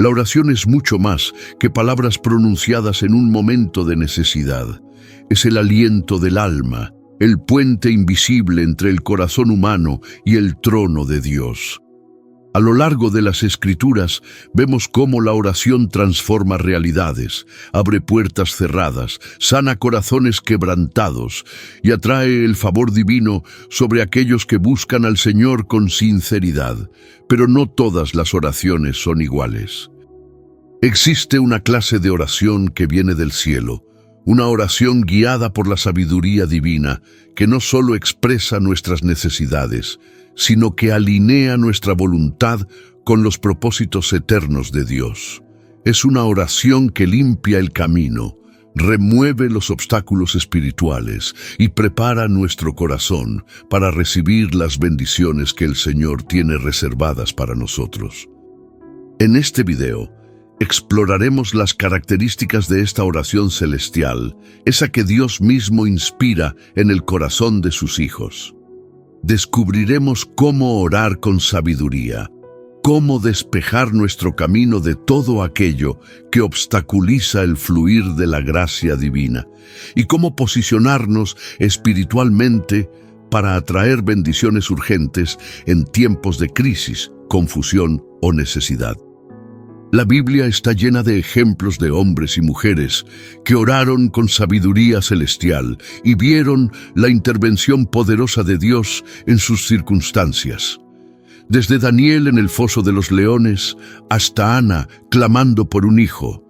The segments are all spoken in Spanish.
La oración es mucho más que palabras pronunciadas en un momento de necesidad. Es el aliento del alma, el puente invisible entre el corazón humano y el trono de Dios. A lo largo de las Escrituras vemos cómo la oración transforma realidades, abre puertas cerradas, sana corazones quebrantados y atrae el favor divino sobre aquellos que buscan al Señor con sinceridad. Pero no todas las oraciones son iguales. Existe una clase de oración que viene del cielo, una oración guiada por la sabiduría divina que no solo expresa nuestras necesidades, sino que alinea nuestra voluntad con los propósitos eternos de Dios. Es una oración que limpia el camino, remueve los obstáculos espirituales y prepara nuestro corazón para recibir las bendiciones que el Señor tiene reservadas para nosotros. En este video, exploraremos las características de esta oración celestial, esa que Dios mismo inspira en el corazón de sus hijos. Descubriremos cómo orar con sabiduría, cómo despejar nuestro camino de todo aquello que obstaculiza el fluir de la gracia divina y cómo posicionarnos espiritualmente para atraer bendiciones urgentes en tiempos de crisis, confusión o necesidad. La Biblia está llena de ejemplos de hombres y mujeres que oraron con sabiduría celestial y vieron la intervención poderosa de Dios en sus circunstancias. Desde Daniel en el foso de los leones hasta Ana clamando por un hijo,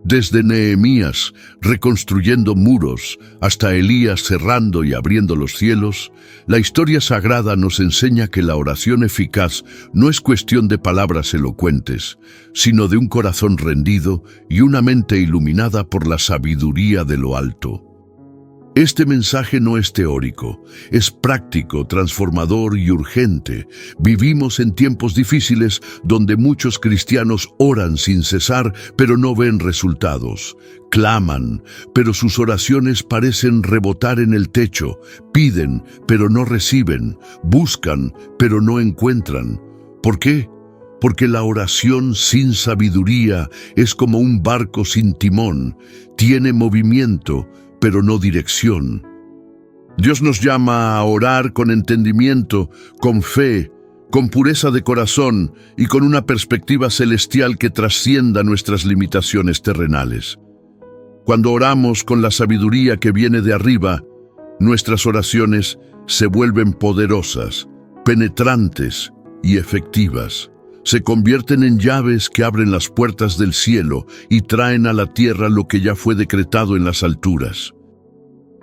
desde Nehemías reconstruyendo muros hasta Elías cerrando y abriendo los cielos, la historia sagrada nos enseña que la oración eficaz no es cuestión de palabras elocuentes, sino de un corazón rendido y una mente iluminada por la sabiduría de lo alto. Este mensaje no es teórico, es práctico, transformador y urgente. Vivimos en tiempos difíciles donde muchos cristianos oran sin cesar, pero no ven resultados. Claman, pero sus oraciones parecen rebotar en el techo. Piden, pero no reciben. Buscan, pero no encuentran. ¿Por qué? Porque la oración sin sabiduría es como un barco sin timón. Tiene movimiento, pero no dirección. Dios nos llama a orar con entendimiento, con fe, con pureza de corazón y con una perspectiva celestial que trascienda nuestras limitaciones terrenales. Cuando oramos con la sabiduría que viene de arriba, nuestras oraciones se vuelven poderosas, penetrantes y efectivas. Se convierten en llaves que abren las puertas del cielo y traen a la tierra lo que ya fue decretado en las alturas.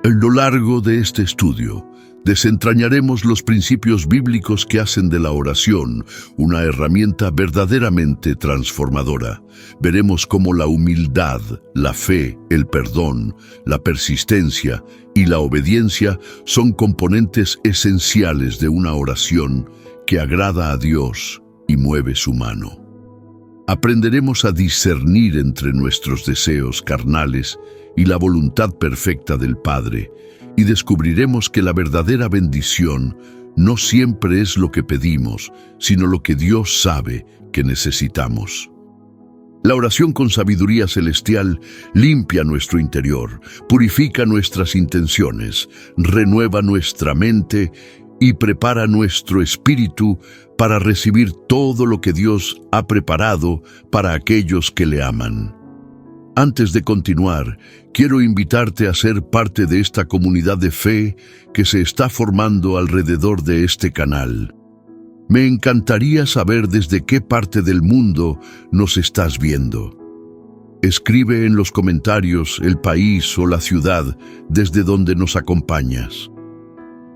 A lo largo de este estudio, desentrañaremos los principios bíblicos que hacen de la oración una herramienta verdaderamente transformadora. Veremos cómo la humildad, la fe, el perdón, la persistencia y la obediencia son componentes esenciales de una oración que agrada a Dios y mueve su mano. Aprenderemos a discernir entre nuestros deseos carnales y la voluntad perfecta del Padre, y descubriremos que la verdadera bendición no siempre es lo que pedimos, sino lo que Dios sabe que necesitamos. La oración con sabiduría celestial limpia nuestro interior, purifica nuestras intenciones, renueva nuestra mente y prepara nuestro espíritu para recibir todo lo que Dios ha preparado para aquellos que le aman. Antes de continuar, quiero invitarte a ser parte de esta comunidad de fe que se está formando alrededor de este canal. Me encantaría saber desde qué parte del mundo nos estás viendo. Escribe en los comentarios el país o la ciudad desde donde nos acompañas.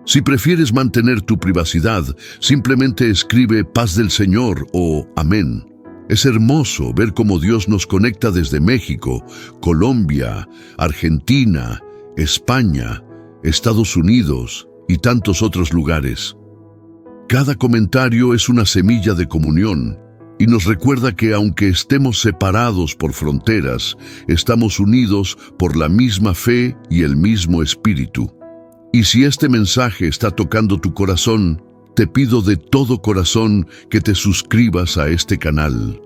Si prefieres mantener tu privacidad, simplemente escribe paz del Señor o amén. Es hermoso ver cómo Dios nos conecta desde México, Colombia, Argentina, España, Estados Unidos y tantos otros lugares. Cada comentario es una semilla de comunión y nos recuerda que aunque estemos separados por fronteras, estamos unidos por la misma fe y el mismo espíritu. Y si este mensaje está tocando tu corazón, te pido de todo corazón que te suscribas a este canal.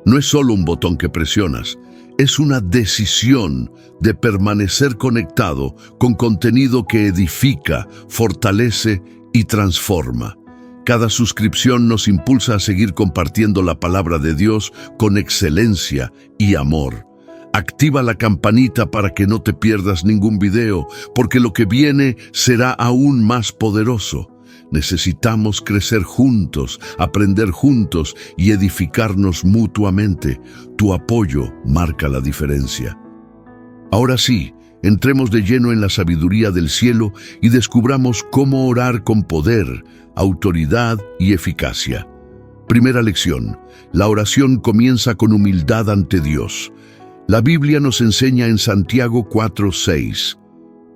No es solo un botón que presionas, es una decisión de permanecer conectado con contenido que edifica, fortalece y transforma. Cada suscripción nos impulsa a seguir compartiendo la palabra de Dios con excelencia y amor. Activa la campanita para que no te pierdas ningún video, porque lo que viene será aún más poderoso. Necesitamos crecer juntos, aprender juntos y edificarnos mutuamente. Tu apoyo marca la diferencia. Ahora sí, entremos de lleno en la sabiduría del cielo y descubramos cómo orar con poder, autoridad y eficacia. Primera lección: la oración comienza con humildad ante Dios. La Biblia nos enseña en Santiago 4:6,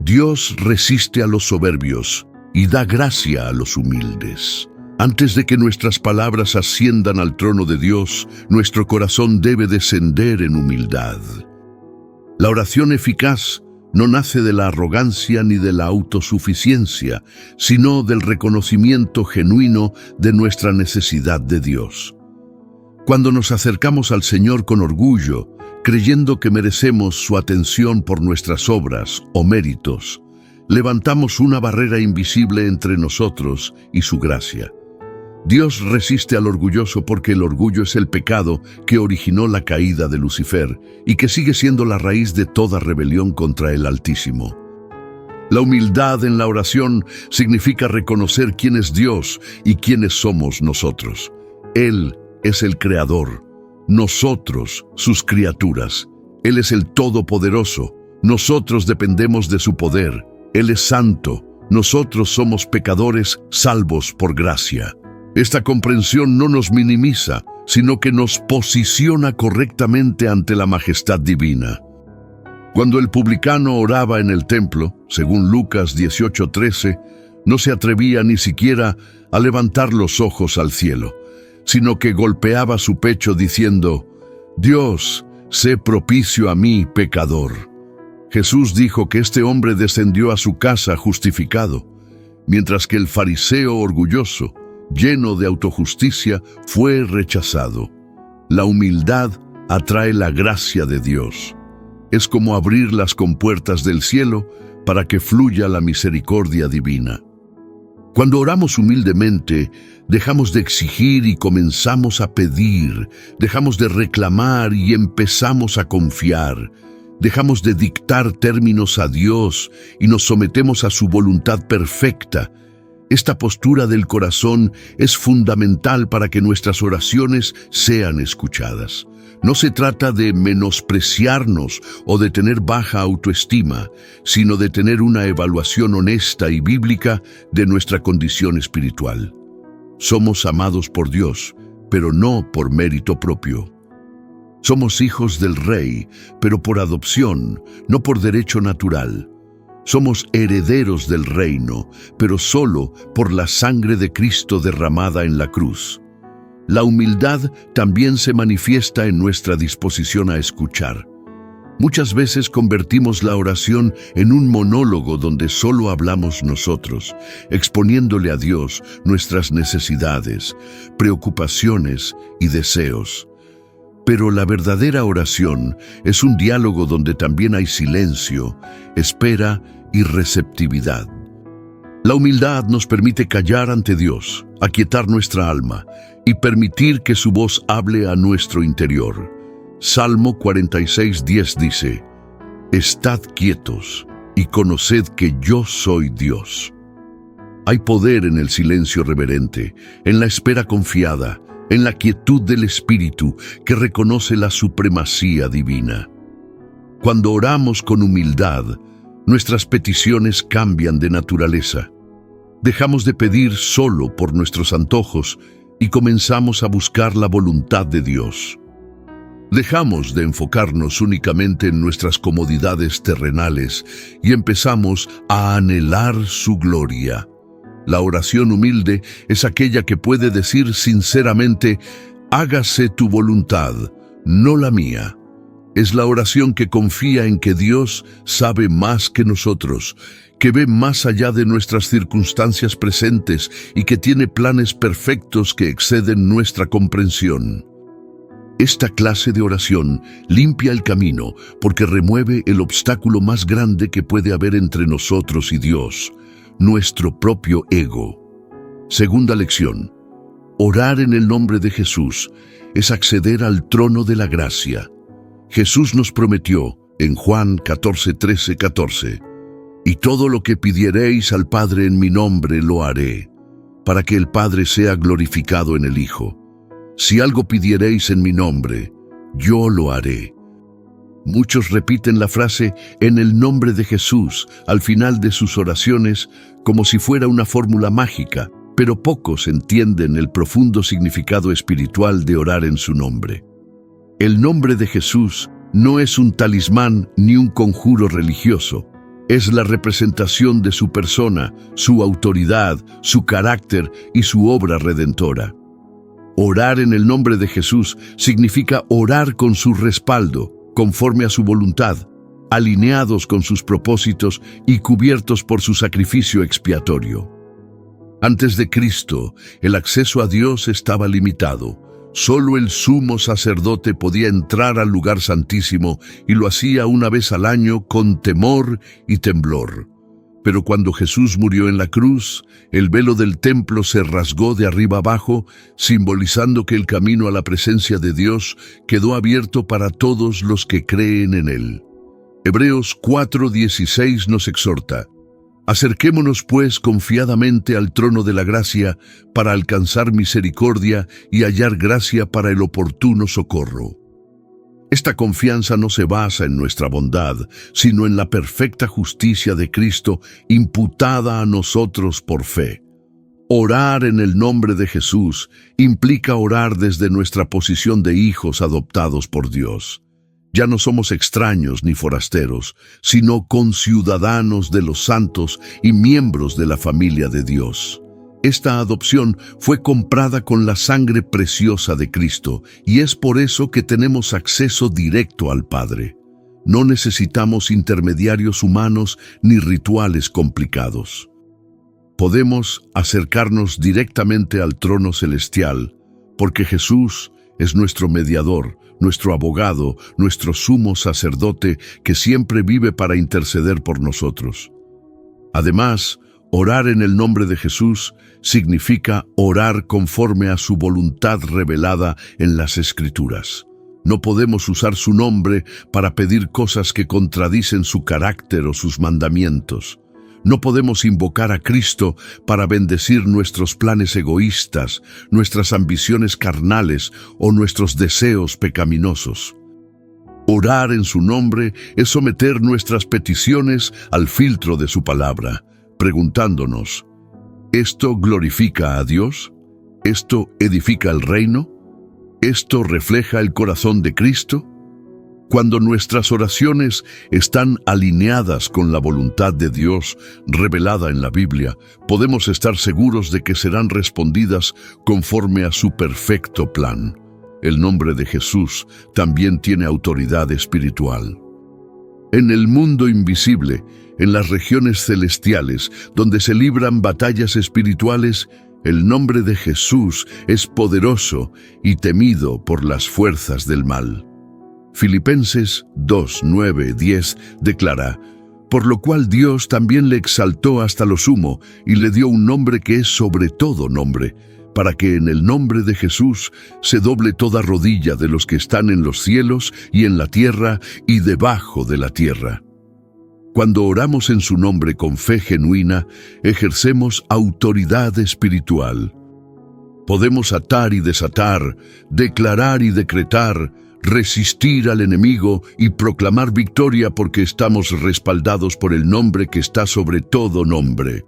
Dios resiste a los soberbios y da gracia a los humildes. Antes de que nuestras palabras asciendan al trono de Dios, nuestro corazón debe descender en humildad. La oración eficaz no nace de la arrogancia ni de la autosuficiencia, sino del reconocimiento genuino de nuestra necesidad de Dios. Cuando nos acercamos al Señor con orgullo, creyendo que merecemos su atención por nuestras obras o méritos, levantamos una barrera invisible entre nosotros y su gracia. Dios resiste al orgulloso porque el orgullo es el pecado que originó la caída de Lucifer y que sigue siendo la raíz de toda rebelión contra el Altísimo. La humildad en la oración significa reconocer quién es Dios y quiénes somos nosotros. Él es el Creador, nosotros sus criaturas. Él es el Todopoderoso, nosotros dependemos de su poder. Él es santo, nosotros somos pecadores salvos por gracia. Esta comprensión no nos minimiza, sino que nos posiciona correctamente ante la majestad divina. Cuando el publicano oraba en el templo, según Lucas 18:13, no se atrevía ni siquiera a levantar los ojos al cielo, sino que golpeaba su pecho diciendo, Dios, sé propicio a mí, pecador. Jesús dijo que este hombre descendió a su casa justificado, mientras que el fariseo orgulloso, lleno de autojusticia, fue rechazado. La humildad atrae la gracia de Dios. Es como abrir las compuertas del cielo para que fluya la misericordia divina. Cuando oramos humildemente, dejamos de exigir y comenzamos a pedir, dejamos de reclamar y empezamos a confiar. Dejamos de dictar términos a Dios y nos sometemos a su voluntad perfecta. Esta postura del corazón es fundamental para que nuestras oraciones sean escuchadas. No se trata de menospreciarnos o de tener baja autoestima, sino de tener una evaluación honesta y bíblica de nuestra condición espiritual. Somos amados por Dios, pero no por mérito propio. Somos hijos del Rey, pero por adopción, no por derecho natural. Somos herederos del reino, pero solo por la sangre de Cristo derramada en la cruz. La humildad también se manifiesta en nuestra disposición a escuchar. Muchas veces convertimos la oración en un monólogo donde solo hablamos nosotros, exponiéndole a Dios nuestras necesidades, preocupaciones y deseos. Pero la verdadera oración es un diálogo donde también hay silencio, espera y receptividad. La humildad nos permite callar ante Dios, aquietar nuestra alma y permitir que su voz hable a nuestro interior. Salmo 46:10 dice, Estad quietos y conoced que yo soy Dios. Hay poder en el silencio reverente, en la espera confiada, en la quietud del espíritu que reconoce la supremacía divina. Cuando oramos con humildad, nuestras peticiones cambian de naturaleza. Dejamos de pedir solo por nuestros antojos y comenzamos a buscar la voluntad de Dios. Dejamos de enfocarnos únicamente en nuestras comodidades terrenales y empezamos a anhelar su gloria. La oración humilde es aquella que puede decir sinceramente, hágase tu voluntad, no la mía. Es la oración que confía en que Dios sabe más que nosotros, que ve más allá de nuestras circunstancias presentes y que tiene planes perfectos que exceden nuestra comprensión. Esta clase de oración limpia el camino porque remueve el obstáculo más grande que puede haber entre nosotros y Dios, nuestro propio ego. Segunda lección. Orar en el nombre de Jesús es acceder al trono de la gracia. Jesús nos prometió en Juan 14:13-14, «Y todo lo que pidiereis al Padre en mi nombre lo haré, para que el Padre sea glorificado en el Hijo. Si algo pidiereis en mi nombre, yo lo haré». Muchos repiten la frase «en el nombre de Jesús» al final de sus oraciones como si fuera una fórmula mágica, pero pocos entienden el profundo significado espiritual de orar en su nombre. El nombre de Jesús no es un talismán ni un conjuro religioso. Es la representación de su persona, su autoridad, su carácter y su obra redentora. Orar en el nombre de Jesús significa orar con su respaldo, conforme a su voluntad, alineados con sus propósitos y cubiertos por su sacrificio expiatorio. Antes de Cristo, el acceso a Dios estaba limitado. Solo el sumo sacerdote podía entrar al lugar santísimo y lo hacía una vez al año con temor y temblor. Pero cuando Jesús murió en la cruz, el velo del templo se rasgó de arriba abajo, simbolizando que el camino a la presencia de Dios quedó abierto para todos los que creen en Él. Hebreos 4:16 nos exhorta: «Acerquémonos pues confiadamente al trono de la gracia para alcanzar misericordia y hallar gracia para el oportuno socorro». Esta confianza no se basa en nuestra bondad, sino en la perfecta justicia de Cristo imputada a nosotros por fe. Orar en el nombre de Jesús implica orar desde nuestra posición de hijos adoptados por Dios. Ya no somos extraños ni forasteros, sino conciudadanos de los santos y miembros de la familia de Dios. Esta adopción fue comprada con la sangre preciosa de Cristo y es por eso que tenemos acceso directo al Padre. No necesitamos intermediarios humanos ni rituales complicados. Podemos acercarnos directamente al trono celestial porque Jesús es nuestro mediador, nuestro abogado, nuestro sumo sacerdote que siempre vive para interceder por nosotros. Además, orar en el nombre de Jesús significa orar conforme a su voluntad revelada en las Escrituras. No podemos usar su nombre para pedir cosas que contradicen su carácter o sus mandamientos. No podemos invocar a Cristo para bendecir nuestros planes egoístas, nuestras ambiciones carnales o nuestros deseos pecaminosos. Orar en su nombre es someter nuestras peticiones al filtro de su palabra, preguntándonos: ¿esto glorifica a Dios? ¿Esto edifica el reino? ¿Esto refleja el corazón de Cristo? Cuando nuestras oraciones están alineadas con la voluntad de Dios revelada en la Biblia, podemos estar seguros de que serán respondidas conforme a su perfecto plan. El nombre de Jesús también tiene autoridad espiritual. En el mundo invisible, en las regiones celestiales, donde se libran batallas espirituales, el nombre de Jesús es poderoso y temido por las fuerzas del mal. Filipenses 2:9-10 declara: «Por lo cual Dios también le exaltó hasta lo sumo y le dio un nombre que es sobre todo nombre, para que en el nombre de Jesús se doble toda rodilla de los que están en los cielos y en la tierra y debajo de la tierra». Cuando oramos en su nombre con fe genuina, ejercemos autoridad espiritual. Podemos atar y desatar, declarar y decretar, resistir al enemigo y proclamar victoria porque estamos respaldados por el nombre que está sobre todo nombre.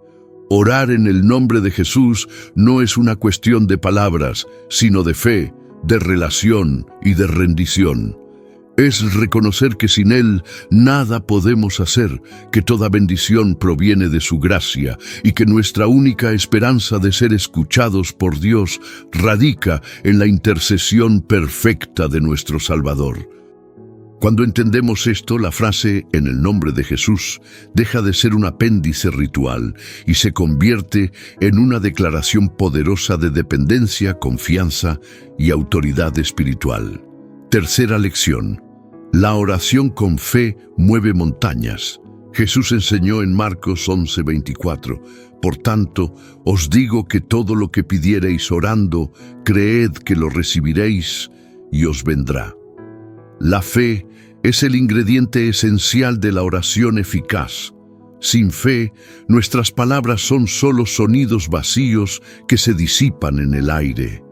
Orar en el nombre de Jesús no es una cuestión de palabras, sino de fe, de relación y de rendición. Es reconocer que sin Él nada podemos hacer, que toda bendición proviene de su gracia y que nuestra única esperanza de ser escuchados por Dios radica en la intercesión perfecta de nuestro Salvador. Cuando entendemos esto, la frase «en el nombre de Jesús» deja de ser un apéndice ritual y se convierte en una declaración poderosa de dependencia, confianza y autoridad espiritual. Tercera lección. La oración con fe mueve montañas. Jesús enseñó en Marcos 11:24, por tanto, os digo que todo lo que pidiereis orando, creed que lo recibiréis y os vendrá. La fe es el ingrediente esencial de la oración eficaz. Sin fe, nuestras palabras son solo sonidos vacíos que se disipan en el aire.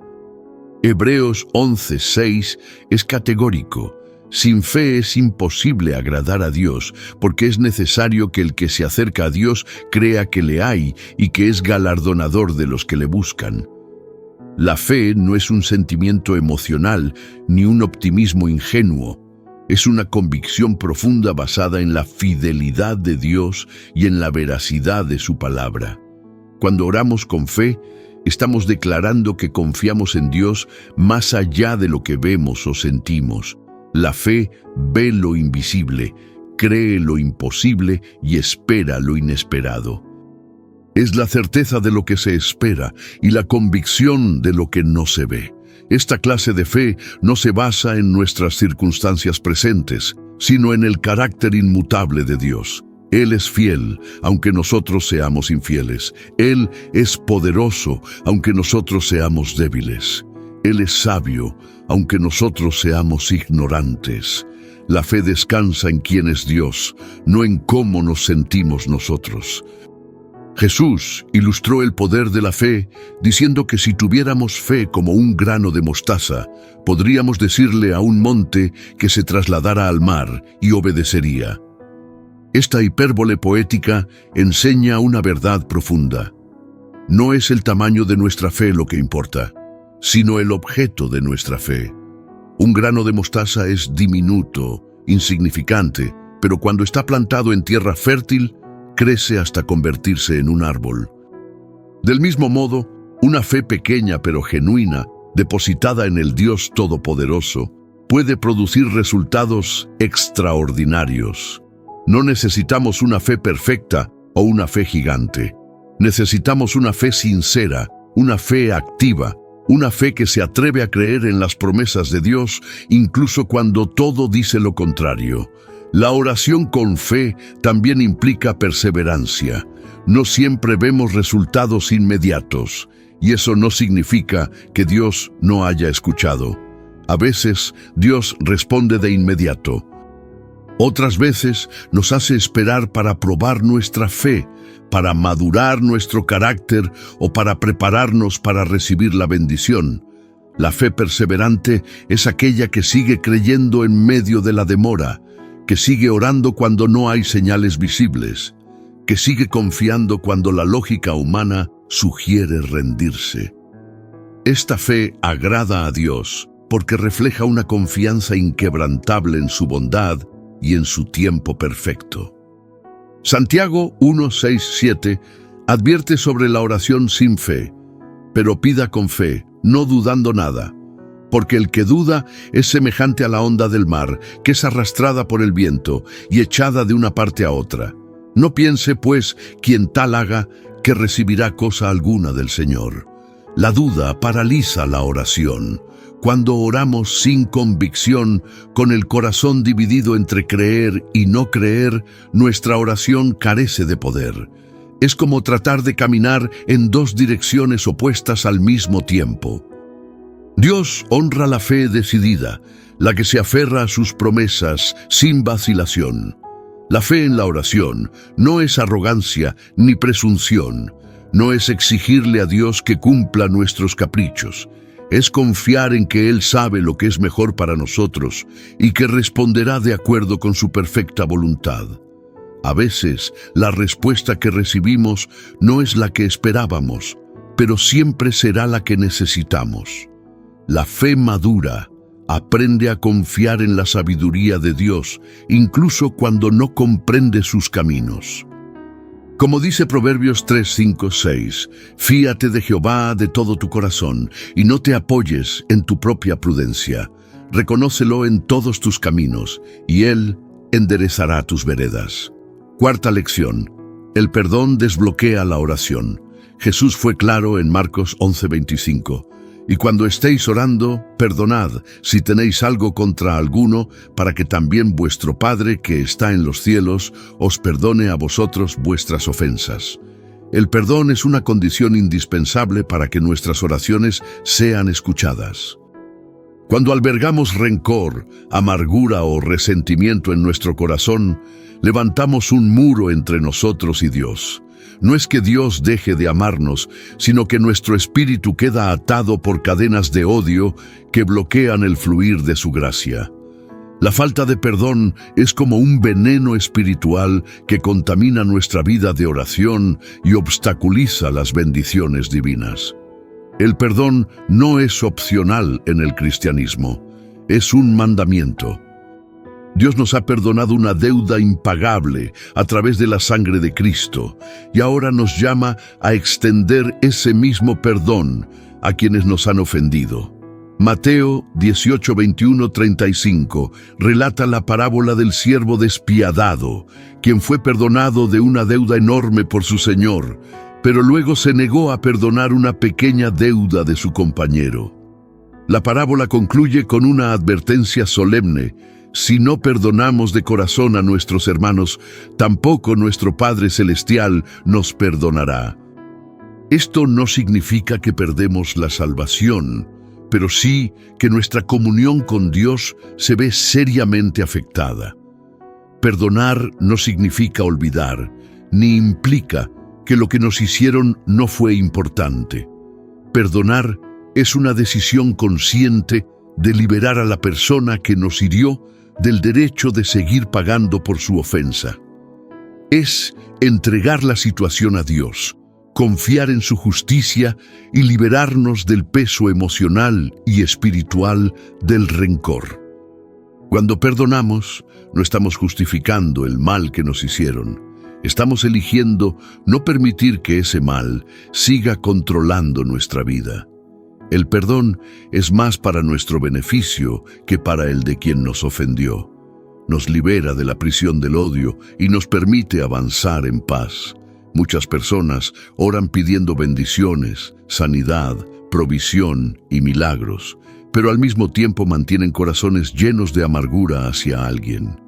Hebreos 11:6 es categórico. Sin fe es imposible agradar a Dios, porque es necesario que el que se acerca a Dios crea que le hay y que es galardonador de los que le buscan. La fe no es un sentimiento emocional ni un optimismo ingenuo. Es una convicción profunda basada en la fidelidad de Dios y en la veracidad de su palabra. Cuando oramos con fe, estamos declarando que confiamos en Dios más allá de lo que vemos o sentimos. La fe ve lo invisible, cree lo imposible y espera lo inesperado. Es la certeza de lo que se espera y la convicción de lo que no se ve. Esta clase de fe no se basa en nuestras circunstancias presentes, sino en el carácter inmutable de Dios. Él es fiel, aunque nosotros seamos infieles. Él es poderoso, aunque nosotros seamos débiles. Él es sabio, aunque nosotros seamos ignorantes. La fe descansa en quién es Dios, no en cómo nos sentimos nosotros. Jesús ilustró el poder de la fe diciendo que si tuviéramos fe como un grano de mostaza, podríamos decirle a un monte que se trasladara al mar y obedecería. Esta hipérbole poética enseña una verdad profunda. No es el tamaño de nuestra fe lo que importa, sino el objeto de nuestra fe. Un grano de mostaza es diminuto, insignificante, pero cuando está plantado en tierra fértil, crece hasta convertirse en un árbol. Del mismo modo, una fe pequeña pero genuina, depositada en el Dios Todopoderoso, puede producir resultados extraordinarios. No necesitamos una fe perfecta o una fe gigante. Necesitamos una fe sincera, una fe activa, una fe que se atreve a creer en las promesas de Dios, incluso cuando todo dice lo contrario. La oración con fe también implica perseverancia. No siempre vemos resultados inmediatos, y eso no significa que Dios no haya escuchado. A veces, Dios responde de inmediato. Otras veces nos hace esperar para probar nuestra fe, para madurar nuestro carácter o para prepararnos para recibir la bendición. La fe perseverante es aquella que sigue creyendo en medio de la demora, que sigue orando cuando no hay señales visibles, que sigue confiando cuando la lógica humana sugiere rendirse. Esta fe agrada a Dios porque refleja una confianza inquebrantable en su bondad y en su tiempo perfecto. Santiago 1:6-7 advierte sobre la oración sin fe, pero pida con fe, no dudando nada, porque el que duda es semejante a la onda del mar, que es arrastrada por el viento y echada de una parte a otra. No piense, pues, quien tal haga, que recibirá cosa alguna del Señor. La duda paraliza la oración. Cuando oramos sin convicción, con el corazón dividido entre creer y no creer, nuestra oración carece de poder. Es como tratar de caminar en dos direcciones opuestas al mismo tiempo. Dios honra la fe decidida, la que se aferra a sus promesas sin vacilación. La fe en la oración no es arrogancia ni presunción, no es exigirle a Dios que cumpla nuestros caprichos. Es confiar en que Él sabe lo que es mejor para nosotros y que responderá de acuerdo con su perfecta voluntad. A veces, la respuesta que recibimos no es la que esperábamos, pero siempre será la que necesitamos. La fe madura aprende a confiar en la sabiduría de Dios, incluso cuando no comprende sus caminos. Como dice Proverbios 3:5-6, fíate de Jehová de todo tu corazón y no te apoyes en tu propia prudencia. Reconócelo en todos tus caminos y Él enderezará tus veredas. Cuarta lección. El perdón desbloquea la oración. Jesús fue claro en Marcos 11:25. Y cuando estéis orando, perdonad si tenéis algo contra alguno, para que también vuestro Padre que está en los cielos os perdone a vosotros vuestras ofensas. El perdón es una condición indispensable para que nuestras oraciones sean escuchadas. Cuando albergamos rencor, amargura o resentimiento en nuestro corazón, levantamos un muro entre nosotros y Dios. No es que Dios deje de amarnos, sino que nuestro espíritu queda atado por cadenas de odio que bloquean el fluir de su gracia. La falta de perdón es como un veneno espiritual que contamina nuestra vida de oración y obstaculiza las bendiciones divinas. El perdón no es opcional en el cristianismo, es un mandamiento. Dios nos ha perdonado una deuda impagable a través de la sangre de Cristo y ahora nos llama a extender ese mismo perdón a quienes nos han ofendido. Mateo 18, 21, 35 relata la parábola del siervo despiadado, quien fue perdonado de una deuda enorme por su señor, pero luego se negó a perdonar una pequeña deuda de su compañero. La parábola concluye con una advertencia solemne: si no perdonamos de corazón a nuestros hermanos, tampoco nuestro Padre Celestial nos perdonará. Esto no significa que perdemos la salvación, pero sí que nuestra comunión con Dios se ve seriamente afectada. Perdonar no significa olvidar, ni implica que lo que nos hicieron no fue importante. Perdonar es una decisión consciente de liberar a la persona que nos hirió del derecho de seguir pagando por su ofensa. Es entregar la situación a Dios, confiar en su justicia y liberarnos del peso emocional y espiritual del rencor. Cuando perdonamos, no estamos justificando el mal que nos hicieron. Estamos eligiendo no permitir que ese mal siga controlando nuestra vida. El perdón es más para nuestro beneficio que para el de quien nos ofendió. Nos libera de la prisión del odio y nos permite avanzar en paz. Muchas personas oran pidiendo bendiciones, sanidad, provisión y milagros, pero al mismo tiempo mantienen corazones llenos de amargura hacia alguien.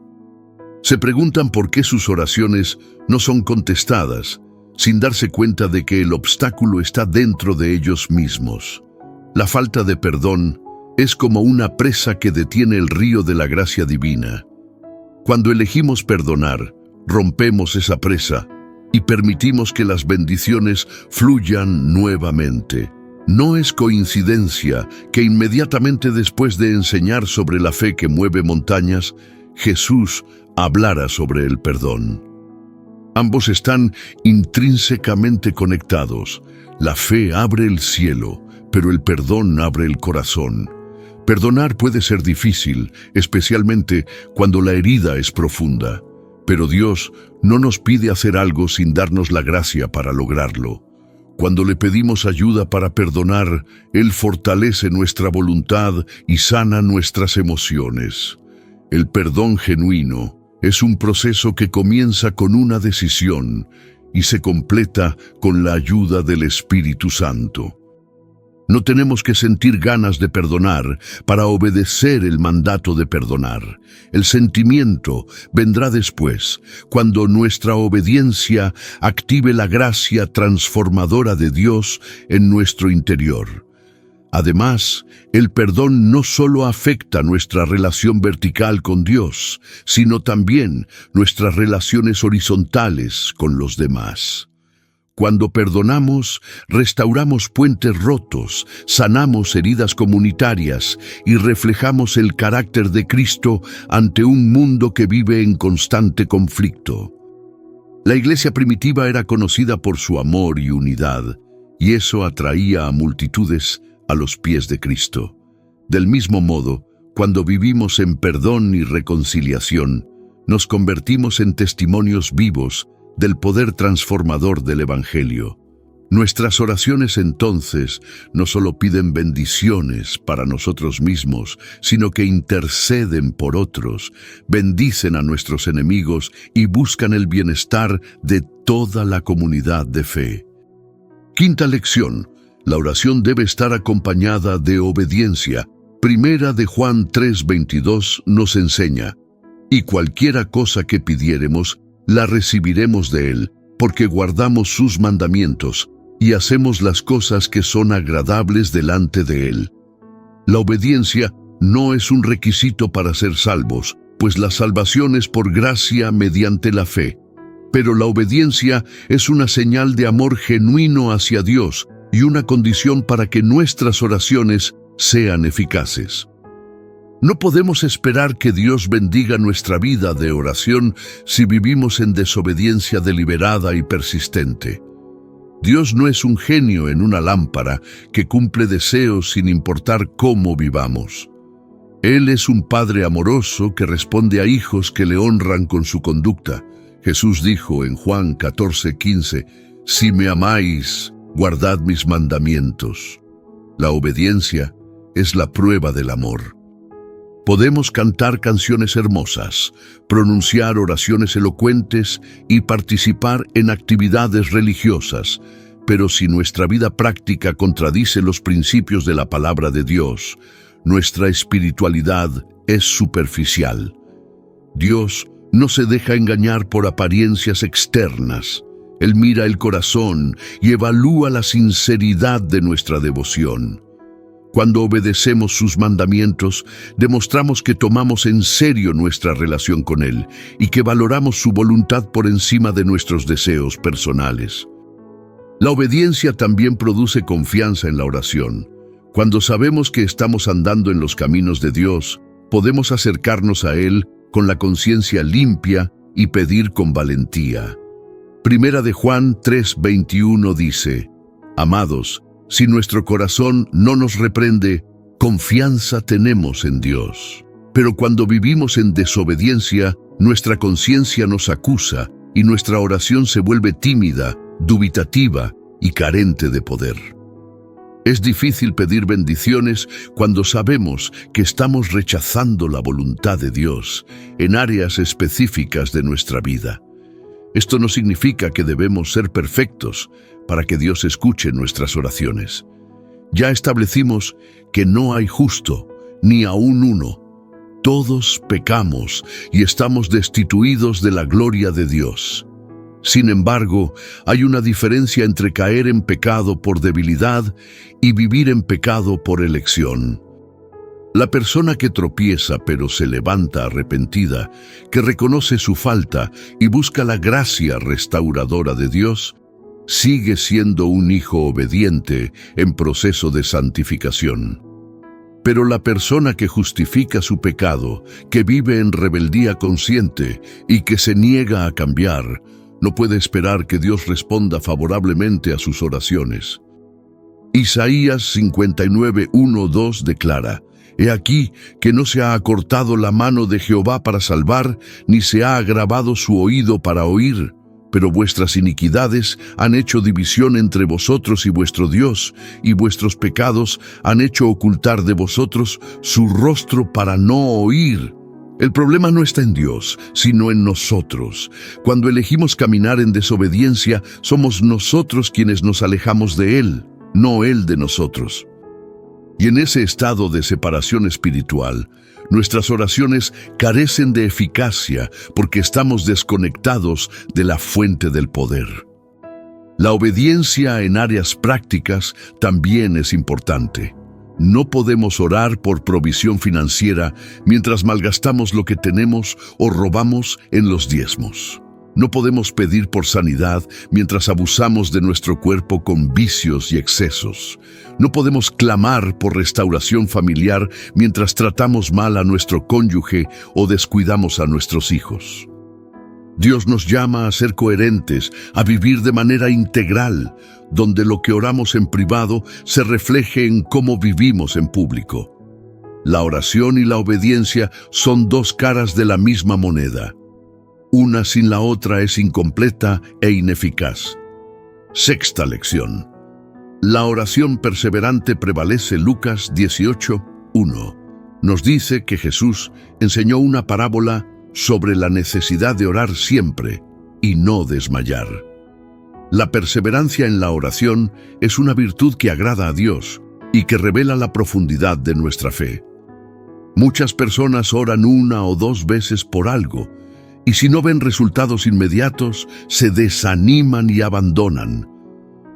Se preguntan por qué sus oraciones no son contestadas, sin darse cuenta de que el obstáculo está dentro de ellos mismos. La falta de perdón es como una presa que detiene el río de la gracia divina. Cuando elegimos perdonar, rompemos esa presa y permitimos que las bendiciones fluyan nuevamente. No es coincidencia que inmediatamente después de enseñar sobre la fe que mueve montañas, Jesús hablara sobre el perdón. Ambos están intrínsecamente conectados. La fe abre el cielo, pero el perdón abre el corazón. Perdonar puede ser difícil, especialmente cuando la herida es profunda. Pero Dios no nos pide hacer algo sin darnos la gracia para lograrlo. Cuando le pedimos ayuda para perdonar, Él fortalece nuestra voluntad y sana nuestras emociones. El perdón genuino es un proceso que comienza con una decisión y se completa con la ayuda del Espíritu Santo. No tenemos que sentir ganas de perdonar para obedecer el mandato de perdonar. El sentimiento vendrá después, cuando nuestra obediencia active la gracia transformadora de Dios en nuestro interior. Además, el perdón no solo afecta nuestra relación vertical con Dios, sino también nuestras relaciones horizontales con los demás. Cuando perdonamos, restauramos puentes rotos, sanamos heridas comunitarias y reflejamos el carácter de Cristo ante un mundo que vive en constante conflicto. La iglesia primitiva era conocida por su amor y unidad, y eso atraía a multitudes a los pies de Cristo. Del mismo modo, cuando vivimos en perdón y reconciliación, nos convertimos en testimonios vivos del poder transformador del Evangelio. Nuestras oraciones entonces no solo piden bendiciones para nosotros mismos, sino que interceden por otros, bendicen a nuestros enemigos y buscan el bienestar de toda la comunidad de fe. Quinta lección: La oración debe estar acompañada de obediencia. Primera de Juan 3:22 nos enseña: y cualquiera cosa que pidiéremos, la recibiremos de Él, porque guardamos sus mandamientos y hacemos las cosas que son agradables delante de Él. La obediencia no es un requisito para ser salvos, pues la salvación es por gracia mediante la fe. Pero la obediencia es una señal de amor genuino hacia Dios y una condición para que nuestras oraciones sean eficaces. No podemos esperar que Dios bendiga nuestra vida de oración si vivimos en desobediencia deliberada y persistente. Dios no es un genio en una lámpara que cumple deseos sin importar cómo vivamos. Él es un Padre amoroso que responde a hijos que le honran con su conducta. Jesús dijo en Juan 14:15, «Si me amáis, guardad mis mandamientos». La obediencia es la prueba del amor. Podemos cantar canciones hermosas, pronunciar oraciones elocuentes y participar en actividades religiosas, pero si nuestra vida práctica contradice los principios de la palabra de Dios, nuestra espiritualidad es superficial. Dios no se deja engañar por apariencias externas. Él mira el corazón y evalúa la sinceridad de nuestra devoción. Cuando obedecemos sus mandamientos, demostramos que tomamos en serio nuestra relación con Él y que valoramos su voluntad por encima de nuestros deseos personales. La obediencia también produce confianza en la oración. Cuando sabemos que estamos andando en los caminos de Dios, podemos acercarnos a Él con la conciencia limpia y pedir con valentía. Primera de Juan 3:21 dice: «Amados, si nuestro corazón no nos reprende, confianza tenemos en Dios. Pero cuando vivimos en desobediencia, nuestra conciencia nos acusa y nuestra oración se vuelve tímida, dubitativa y carente de poder». Es difícil pedir bendiciones cuando sabemos que estamos rechazando la voluntad de Dios en áreas específicas de nuestra vida. Esto no significa que debemos ser perfectos para que Dios escuche nuestras oraciones. Ya establecimos que no hay justo, ni aún uno. Todos pecamos y estamos destituidos de la gloria de Dios. Sin embargo, hay una diferencia entre caer en pecado por debilidad y vivir en pecado por elección. La persona que tropieza pero se levanta arrepentida, que reconoce su falta y busca la gracia restauradora de Dios, sigue siendo un hijo obediente en proceso de santificación. Pero la persona que justifica su pecado, que vive en rebeldía consciente y que se niega a cambiar, no puede esperar que Dios responda favorablemente a sus oraciones. Isaías 59:1-2 declara: «He aquí que no se ha acortado la mano de Jehová para salvar, ni se ha agravado su oído para oír. Pero vuestras iniquidades han hecho división entre vosotros y vuestro Dios, y vuestros pecados han hecho ocultar de vosotros su rostro para no oír». El problema no está en Dios, sino en nosotros. Cuando elegimos caminar en desobediencia, somos nosotros quienes nos alejamos de Él, no Él de nosotros. Y en ese estado de separación espiritual, nuestras oraciones carecen de eficacia porque estamos desconectados de la fuente del poder. La obediencia en áreas prácticas también es importante. No podemos orar por provisión financiera mientras malgastamos lo que tenemos o robamos en los diezmos. No podemos pedir por sanidad mientras abusamos de nuestro cuerpo con vicios y excesos. No podemos clamar por restauración familiar mientras tratamos mal a nuestro cónyuge o descuidamos a nuestros hijos. Dios nos llama a ser coherentes, a vivir de manera integral, donde lo que oramos en privado se refleje en cómo vivimos en público. La oración y la obediencia son dos caras de la misma moneda. Una sin la otra es incompleta e ineficaz. Sexta lección. La oración perseverante prevalece. Lucas 18:1. Nos dice que Jesús enseñó una parábola sobre la necesidad de orar siempre y no desmayar. La perseverancia en la oración es una virtud que agrada a Dios y que revela la profundidad de nuestra fe. Muchas personas oran 1 o 2 veces por algo, y si no ven resultados inmediatos, se desaniman y abandonan.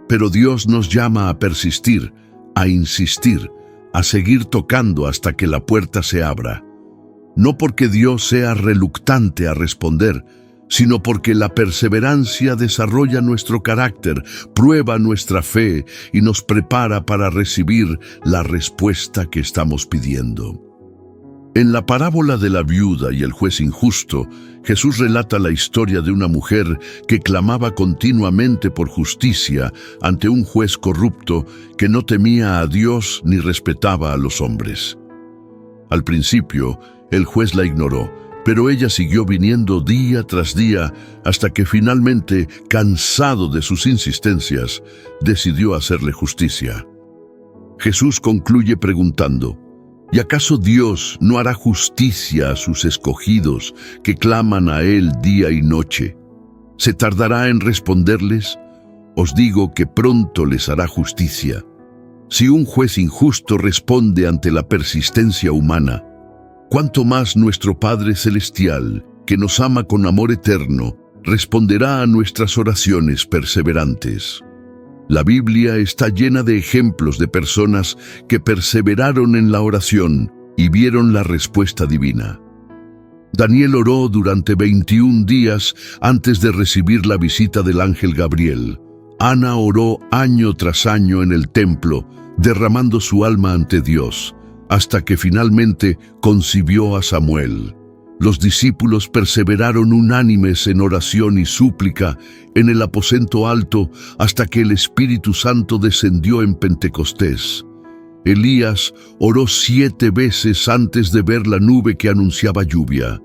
Pero Dios nos llama a persistir, a insistir, a seguir tocando hasta que la puerta se abra. No porque Dios sea reluctante a responder, sino porque la perseverancia desarrolla nuestro carácter, prueba nuestra fe y nos prepara para recibir la respuesta que estamos pidiendo. En la parábola de la viuda y el juez injusto, Jesús relata la historia de una mujer que clamaba continuamente por justicia ante un juez corrupto que no temía a Dios ni respetaba a los hombres. Al principio, el juez la ignoró, pero ella siguió viniendo día tras día hasta que finalmente, cansado de sus insistencias, decidió hacerle justicia. Jesús concluye preguntando: ¿y acaso Dios no hará justicia a sus escogidos que claman a Él día y noche? ¿Se tardará en responderles? Os digo que pronto les hará justicia. Si un juez injusto responde ante la persistencia humana, ¿cuánto más nuestro Padre Celestial, que nos ama con amor eterno, responderá a nuestras oraciones perseverantes? La Biblia está llena de ejemplos de personas que perseveraron en la oración y vieron la respuesta divina. Daniel oró durante 21 días antes de recibir la visita del ángel Gabriel. Ana oró año tras año en el templo, derramando su alma ante Dios, hasta que finalmente concibió a Samuel. Los discípulos perseveraron unánimes en oración y súplica en el aposento alto hasta que el Espíritu Santo descendió en Pentecostés. Elías oró 7 veces antes de ver la nube que anunciaba lluvia.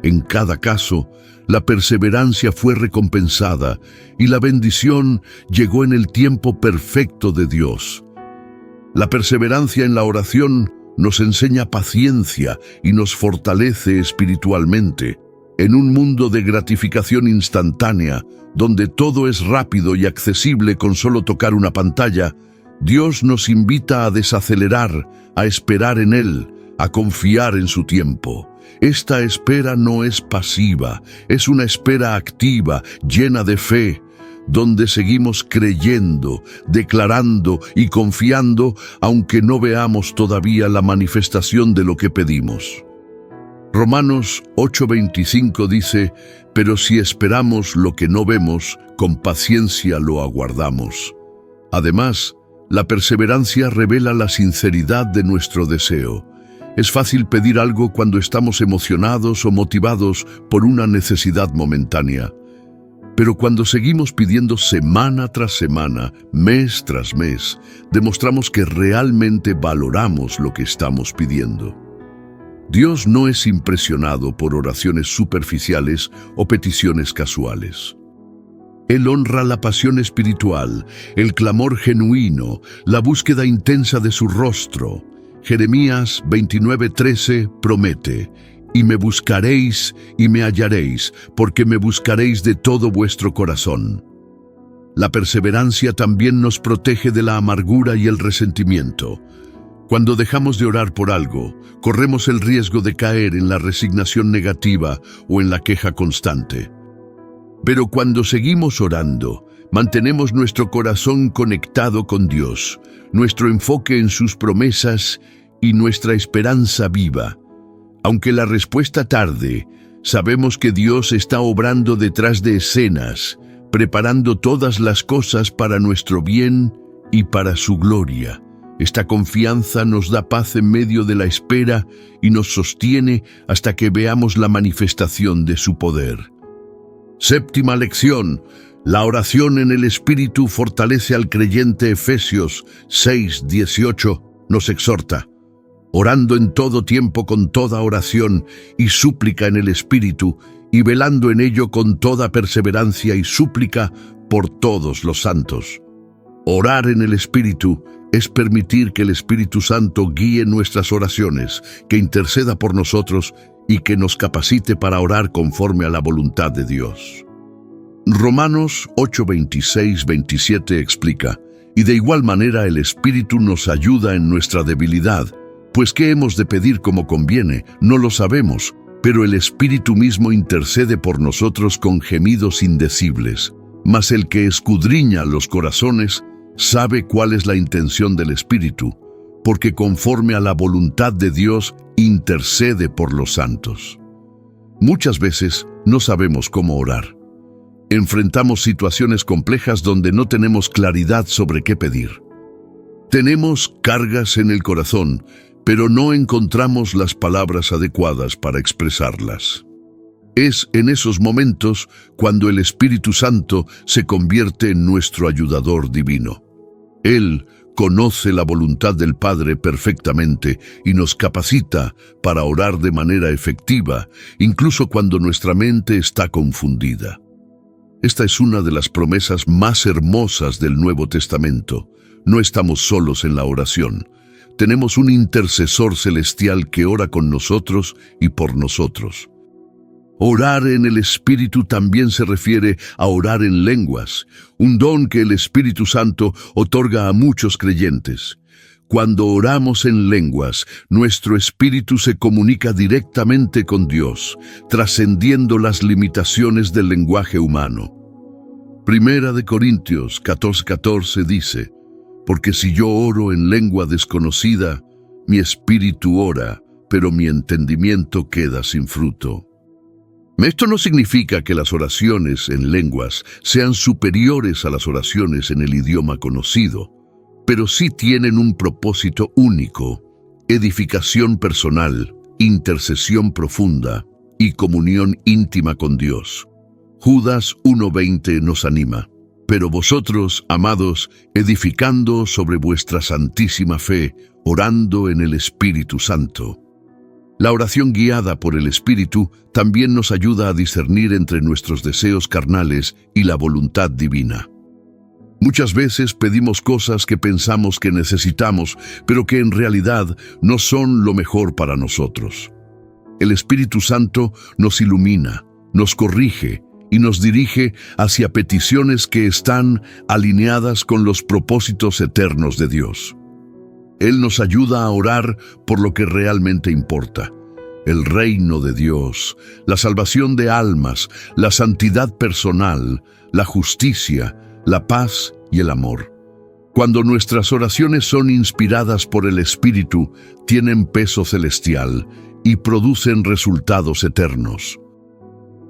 En cada caso, la perseverancia fue recompensada y la bendición llegó en el tiempo perfecto de Dios. La perseverancia en la oración nos enseña paciencia y nos fortalece espiritualmente. En un mundo de gratificación instantánea, donde todo es rápido y accesible con solo tocar una pantalla, Dios nos invita a desacelerar, a esperar en Él, a confiar en su tiempo. Esta espera no es pasiva, es una espera activa, llena de fe, donde seguimos creyendo, declarando y confiando, aunque no veamos todavía la manifestación de lo que pedimos. Romanos 8:25 dice: pero si esperamos lo que no vemos, con paciencia lo aguardamos. Además, la perseverancia revela la sinceridad de nuestro deseo. Es fácil pedir algo cuando estamos emocionados o motivados por una necesidad momentánea. Pero cuando seguimos pidiendo semana tras semana, mes tras mes, demostramos que realmente valoramos lo que estamos pidiendo. Dios no es impresionado por oraciones superficiales o peticiones casuales. Él honra la pasión espiritual, el clamor genuino, la búsqueda intensa de su rostro. Jeremías 29:13 promete: y me buscaréis y me hallaréis, porque me buscaréis de todo vuestro corazón. La perseverancia también nos protege de la amargura y el resentimiento. Cuando dejamos de orar por algo, corremos el riesgo de caer en la resignación negativa o en la queja constante. Pero cuando seguimos orando, mantenemos nuestro corazón conectado con Dios, nuestro enfoque en sus promesas y nuestra esperanza viva. Aunque la respuesta tarde, sabemos que Dios está obrando detrás de escenas, preparando todas las cosas para nuestro bien y para su gloria. Esta confianza nos da paz en medio de la espera y nos sostiene hasta que veamos la manifestación de su poder. Séptima lección: la oración en el Espíritu fortalece al creyente. Efesios 6:18 nos exhorta: orando en todo tiempo con toda oración y súplica en el Espíritu, y velando en ello con toda perseverancia y súplica por todos los santos. Orar en el Espíritu es permitir que el Espíritu Santo guíe nuestras oraciones, que interceda por nosotros y que nos capacite para orar conforme a la voluntad de Dios. Romanos 8:26-27 explica: y de igual manera el Espíritu nos ayuda en nuestra debilidad, pues ¿qué hemos de pedir como conviene? No lo sabemos, pero el Espíritu mismo intercede por nosotros con gemidos indecibles. Mas el que escudriña los corazones sabe cuál es la intención del Espíritu, porque conforme a la voluntad de Dios intercede por los santos. Muchas veces no sabemos cómo orar. Enfrentamos situaciones complejas donde no tenemos claridad sobre qué pedir. Tenemos cargas en el corazón, pero no encontramos las palabras adecuadas para expresarlas. Es en esos momentos cuando el Espíritu Santo se convierte en nuestro ayudador divino. Él conoce la voluntad del Padre perfectamente y nos capacita para orar de manera efectiva, incluso cuando nuestra mente está confundida. Esta es una de las promesas más hermosas del Nuevo Testamento. No estamos solos en la oración. Tenemos un intercesor celestial que ora con nosotros y por nosotros. Orar en el Espíritu también se refiere a orar en lenguas, un don que el Espíritu Santo otorga a muchos creyentes. Cuando oramos en lenguas, nuestro espíritu se comunica directamente con Dios, trascendiendo las limitaciones del lenguaje humano. Primera de Corintios 14:14 dice: porque si yo oro en lengua desconocida, mi espíritu ora, pero mi entendimiento queda sin fruto. Esto no significa que las oraciones en lenguas sean superiores a las oraciones en el idioma conocido, pero sí tienen un propósito único: edificación personal, intercesión profunda y comunión íntima con Dios. Judas 1:20 nos anima: pero vosotros, amados, edificando sobre vuestra santísima fe, orando en el Espíritu Santo. La oración guiada por el Espíritu también nos ayuda a discernir entre nuestros deseos carnales y la voluntad divina. Muchas veces pedimos cosas que pensamos que necesitamos, pero que en realidad no son lo mejor para nosotros. El Espíritu Santo nos ilumina, nos corrige y nos dirige hacia peticiones que están alineadas con los propósitos eternos de Dios. Él nos ayuda a orar por lo que realmente importa: el reino de Dios, la salvación de almas, la santidad personal, la justicia, la paz y el amor. Cuando nuestras oraciones son inspiradas por el Espíritu, tienen peso celestial y producen resultados eternos.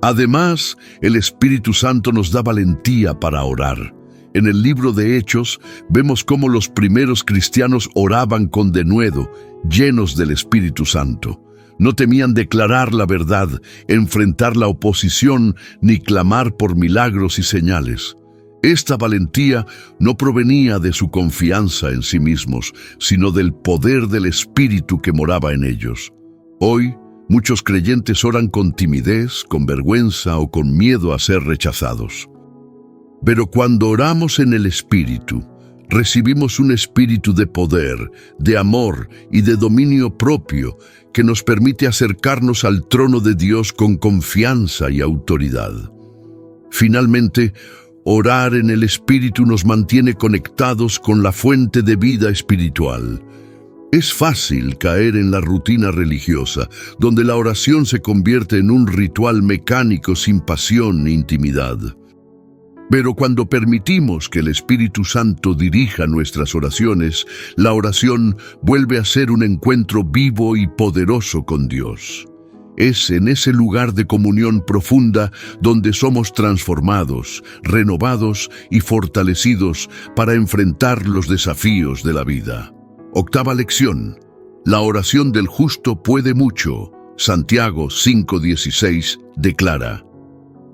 Además, el Espíritu Santo nos da valentía para orar. En el libro de Hechos vemos cómo los primeros cristianos oraban con denuedo, llenos del Espíritu Santo. No temían declarar la verdad, enfrentar la oposición, ni clamar por milagros y señales. Esta valentía no provenía de su confianza en sí mismos, sino del poder del Espíritu que moraba en ellos. Hoy, muchos creyentes oran con timidez, con vergüenza o con miedo a ser rechazados. Pero cuando oramos en el Espíritu, recibimos un espíritu de poder, de amor y de dominio propio que nos permite acercarnos al trono de Dios con confianza y autoridad. Finalmente, orar en el Espíritu nos mantiene conectados con la fuente de vida espiritual. Es fácil caer en la rutina religiosa, donde la oración se convierte en un ritual mecánico sin pasión ni intimidad. Pero cuando permitimos que el Espíritu Santo dirija nuestras oraciones, la oración vuelve a ser un encuentro vivo y poderoso con Dios. Es en ese lugar de comunión profunda donde somos transformados, renovados y fortalecidos para enfrentar los desafíos de la vida. Octava lección: la oración del justo puede mucho. Santiago 5:16 declara: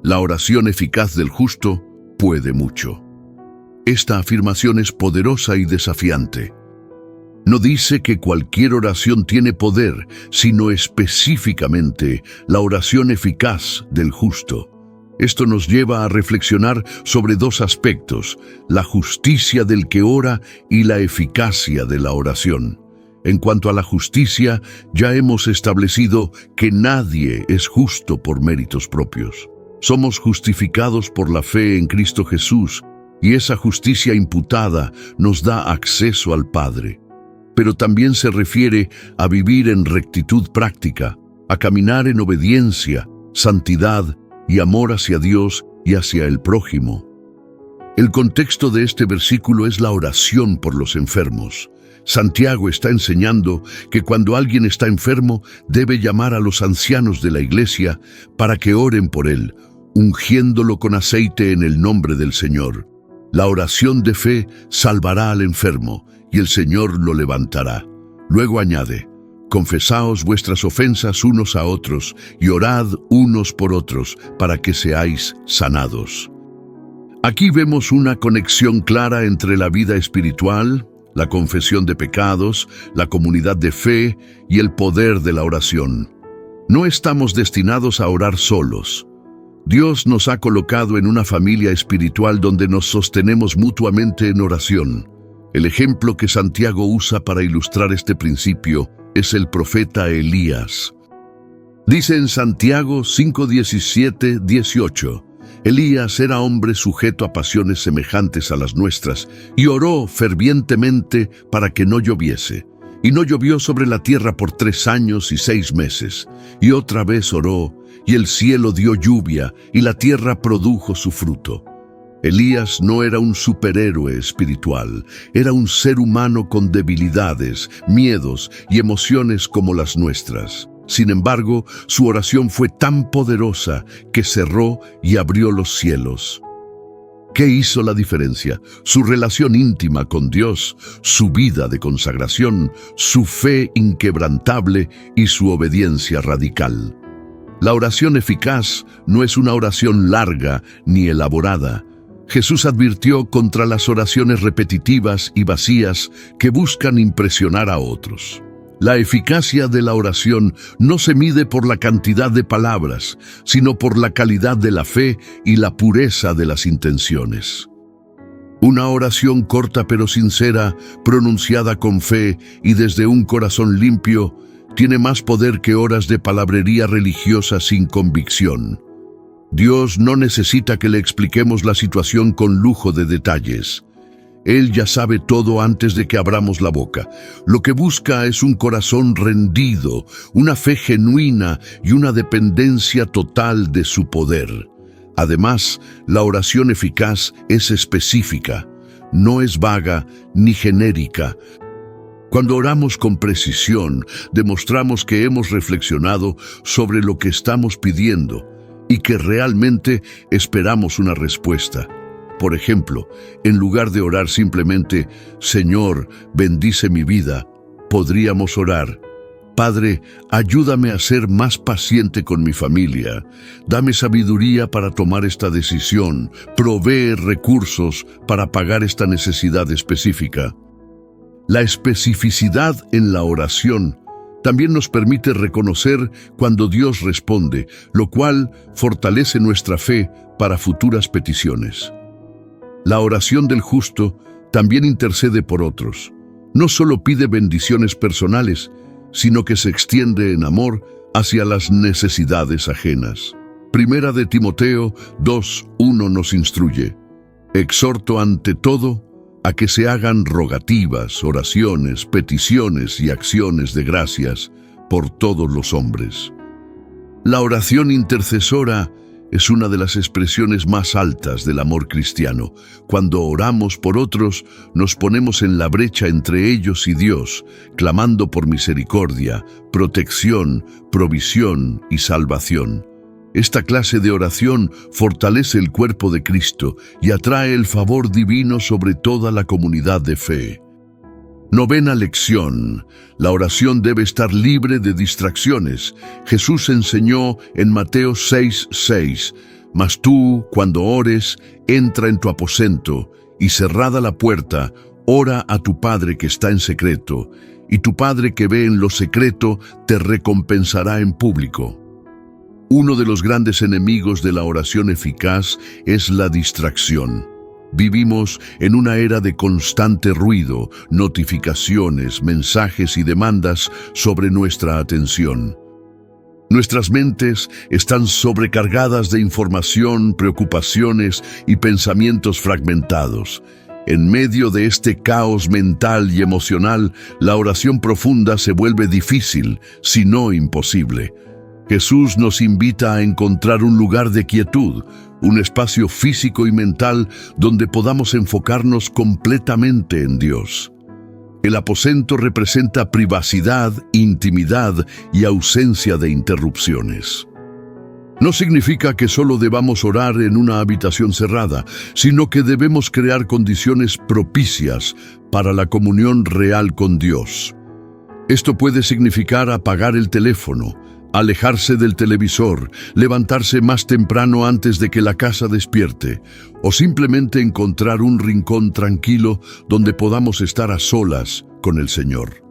la oración eficaz del justo puede mucho. Esta afirmación es poderosa y desafiante. No dice que cualquier oración tiene poder, sino específicamente la oración eficaz del justo. Esto nos lleva a reflexionar sobre dos aspectos: la justicia del que ora y la eficacia de la oración. En cuanto a la justicia, ya hemos establecido que nadie es justo por méritos propios. Somos justificados por la fe en Cristo Jesús, y esa justicia imputada nos da acceso al Padre. Pero también se refiere a vivir en rectitud práctica, a caminar en obediencia, santidad y amor hacia Dios y hacia el prójimo. El contexto de este versículo es la oración por los enfermos. Santiago está enseñando que cuando alguien está enfermo, debe llamar a los ancianos de la iglesia para que oren por él, ungiéndolo con aceite en el nombre del Señor. La oración de fe salvará al enfermo, y el Señor lo levantará. Luego añade: confesaos vuestras ofensas unos a otros, y orad unos por otros, para que seáis sanados. Aquí vemos una conexión clara entre la vida espiritual, la confesión de pecados, la comunidad de fe y el poder de la oración. No estamos destinados a orar solos. Dios nos ha colocado en una familia espiritual donde nos sostenemos mutuamente en oración. El ejemplo que Santiago usa para ilustrar este principio es el profeta Elías. Dice en Santiago 5:17-18, Elías era hombre sujeto a pasiones semejantes a las nuestras, y oró fervientemente para que no lloviese. Y no llovió sobre la tierra por 3 años y 6 meses. Y otra vez oró, y el cielo dio lluvia, y la tierra produjo su fruto. Elías no era un superhéroe espiritual, era un ser humano con debilidades, miedos y emociones como las nuestras. Sin embargo, su oración fue tan poderosa que cerró y abrió los cielos. ¿Qué hizo la diferencia? Su relación íntima con Dios, su vida de consagración, su fe inquebrantable y su obediencia radical. La oración eficaz no es una oración larga ni elaborada. Jesús advirtió contra las oraciones repetitivas y vacías que buscan impresionar a otros. La eficacia de la oración no se mide por la cantidad de palabras, sino por la calidad de la fe y la pureza de las intenciones. Una oración corta pero sincera, pronunciada con fe y desde un corazón limpio, tiene más poder que horas de palabrería religiosa sin convicción. Dios no necesita que le expliquemos la situación con lujo de detalles. Él ya sabe todo antes de que abramos la boca. Lo que busca es un corazón rendido, una fe genuina y una dependencia total de su poder. Además, la oración eficaz es específica, no es vaga ni genérica. Cuando oramos con precisión, demostramos que hemos reflexionado sobre lo que estamos pidiendo y que realmente esperamos una respuesta. Por ejemplo, en lugar de orar simplemente, Señor, bendice mi vida, podríamos orar, Padre, ayúdame a ser más paciente con mi familia, dame sabiduría para tomar esta decisión, provee recursos para pagar esta necesidad específica. La especificidad en la oración también nos permite reconocer cuando Dios responde, lo cual fortalece nuestra fe para futuras peticiones. La oración del justo también intercede por otros. No solo pide bendiciones personales, sino que se extiende en amor hacia las necesidades ajenas. Primera de Timoteo 2:1 nos instruye: exhorto ante todo a que se hagan rogativas, oraciones, peticiones y acciones de gracias por todos los hombres. La oración intercesora es una de las expresiones más altas del amor cristiano. Cuando oramos por otros, nos ponemos en la brecha entre ellos y Dios, clamando por misericordia, protección, provisión y salvación. Esta clase de oración fortalece el cuerpo de Cristo y atrae el favor divino sobre toda la comunidad de fe. Novena lección. La oración debe estar libre de distracciones. Jesús enseñó en Mateo 6:6, mas tú, cuando ores, entra en tu aposento y cerrada la puerta, ora a tu Padre que está en secreto, y tu Padre que ve en lo secreto te recompensará en público. Uno de los grandes enemigos de la oración eficaz es la distracción. Vivimos en una era de constante ruido, notificaciones, mensajes y demandas sobre nuestra atención. Nuestras mentes están sobrecargadas de información, preocupaciones y pensamientos fragmentados. En medio de este caos mental y emocional, la oración profunda se vuelve difícil, si no imposible. Jesús nos invita a encontrar un lugar de quietud, un espacio físico y mental donde podamos enfocarnos completamente en Dios. El aposento representa privacidad, intimidad y ausencia de interrupciones. No significa que solo debamos orar en una habitación cerrada, sino que debemos crear condiciones propicias para la comunión real con Dios. Esto puede significar apagar el teléfono, alejarse del televisor, levantarse más temprano antes de que la casa despierte, o simplemente encontrar un rincón tranquilo donde podamos estar a solas con el Señor.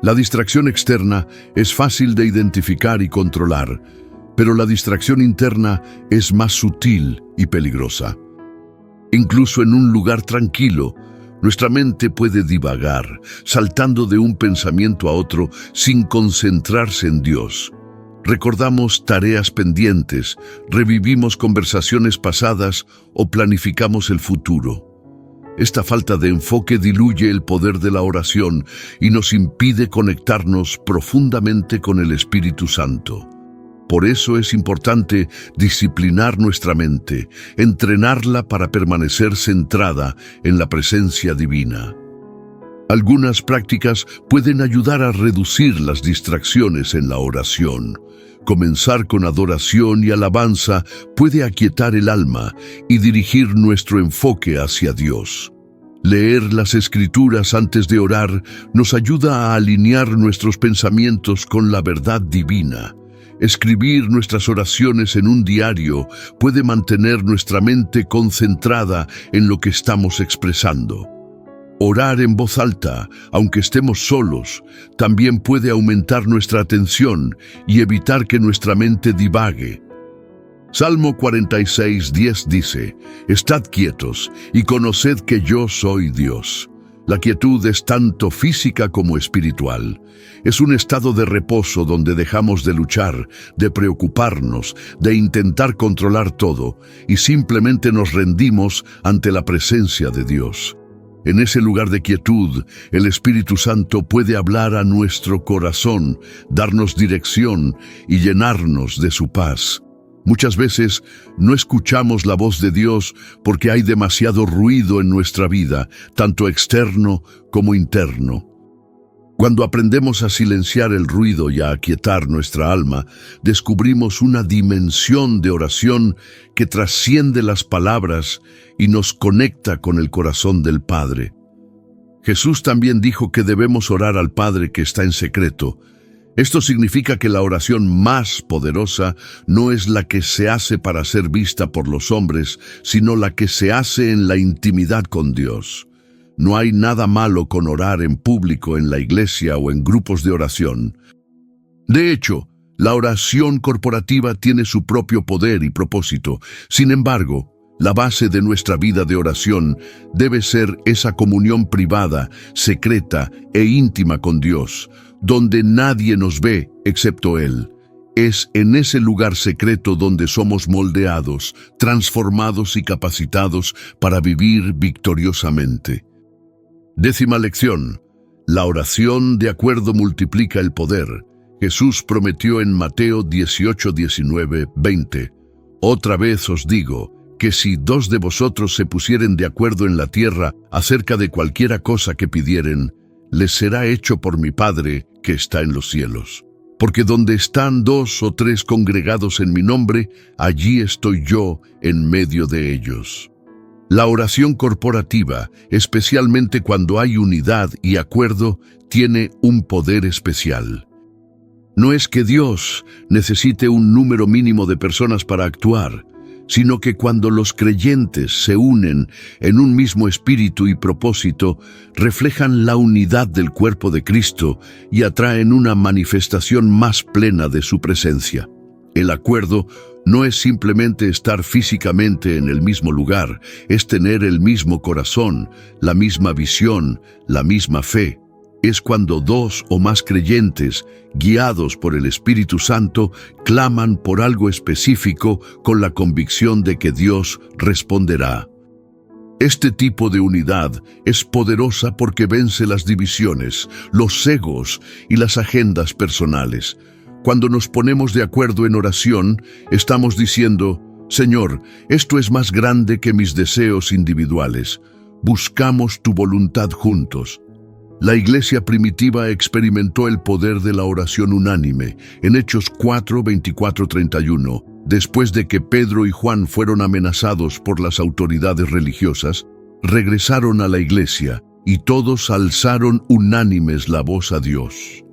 La distracción externa es fácil de identificar y controlar, pero la distracción interna es más sutil y peligrosa. Incluso en un lugar tranquilo, nuestra mente puede divagar, saltando de un pensamiento a otro sin concentrarse en Dios. Recordamos tareas pendientes, revivimos conversaciones pasadas o planificamos el futuro. Esta falta de enfoque diluye el poder de la oración y nos impide conectarnos profundamente con el Espíritu Santo. Por eso es importante disciplinar nuestra mente, entrenarla para permanecer centrada en la presencia divina. Algunas prácticas pueden ayudar a reducir las distracciones en la oración. Comenzar con adoración y alabanza puede aquietar el alma y dirigir nuestro enfoque hacia Dios. Leer las Escrituras antes de orar nos ayuda a alinear nuestros pensamientos con la verdad divina. Escribir nuestras oraciones en un diario puede mantener nuestra mente concentrada en lo que estamos expresando. Orar en voz alta, aunque estemos solos, también puede aumentar nuestra atención y evitar que nuestra mente divague. Salmo 46:10 dice: «Estad quietos y conoced que yo soy Dios». La quietud es tanto física como espiritual. Es un estado de reposo donde dejamos de luchar, de preocuparnos, de intentar controlar todo y simplemente nos rendimos ante la presencia de Dios. En ese lugar de quietud, el Espíritu Santo puede hablar a nuestro corazón, darnos dirección y llenarnos de su paz. Muchas veces no escuchamos la voz de Dios porque hay demasiado ruido en nuestra vida, tanto externo como interno. Cuando aprendemos a silenciar el ruido y a aquietar nuestra alma, descubrimos una dimensión de oración que trasciende las palabras y nos conecta con el corazón del Padre. Jesús también dijo que debemos orar al Padre que está en secreto. Esto significa que la oración más poderosa no es la que se hace para ser vista por los hombres, sino la que se hace en la intimidad con Dios. No hay nada malo con orar en público en la iglesia o en grupos de oración. De hecho, la oración corporativa tiene su propio poder y propósito. Sin embargo, la base de nuestra vida de oración debe ser esa comunión privada, secreta e íntima con Dios, donde nadie nos ve excepto Él. Es en ese lugar secreto donde somos moldeados, transformados y capacitados para vivir victoriosamente. 10ª lección. La oración de acuerdo multiplica el poder. Jesús prometió en Mateo 18:19-20: «Otra vez os digo, que si 2 de vosotros se pusieren de acuerdo en la tierra acerca de cualquiera cosa que pidieren, les será hecho por mi Padre que está en los cielos. Porque donde están 2 o 3 congregados en mi nombre, allí estoy yo en medio de ellos». La oración corporativa, especialmente cuando hay unidad y acuerdo, tiene un poder especial. No es que Dios necesite un número mínimo de personas para actuar, sino que cuando los creyentes se unen en un mismo espíritu y propósito, reflejan la unidad del cuerpo de Cristo y atraen una manifestación más plena de su presencia. El acuerdo no es simplemente estar físicamente en el mismo lugar, es tener el mismo corazón, la misma visión, la misma fe. es cuando dos o más creyentes, guiados por el Espíritu Santo, claman por algo específico con la convicción de que Dios responderá. Este tipo de unidad es poderosa porque vence las divisiones, los egos y las agendas personales. Cuando nos ponemos de acuerdo en oración, estamos diciendo: Señor, esto es más grande que mis deseos individuales. Buscamos tu voluntad juntos. La iglesia primitiva experimentó el poder de la oración unánime en Hechos 4, 24, 31. Después de que Pedro y Juan fueron amenazados por las autoridades religiosas, regresaron a la iglesia y todos alzaron unánimes la voz a Dios.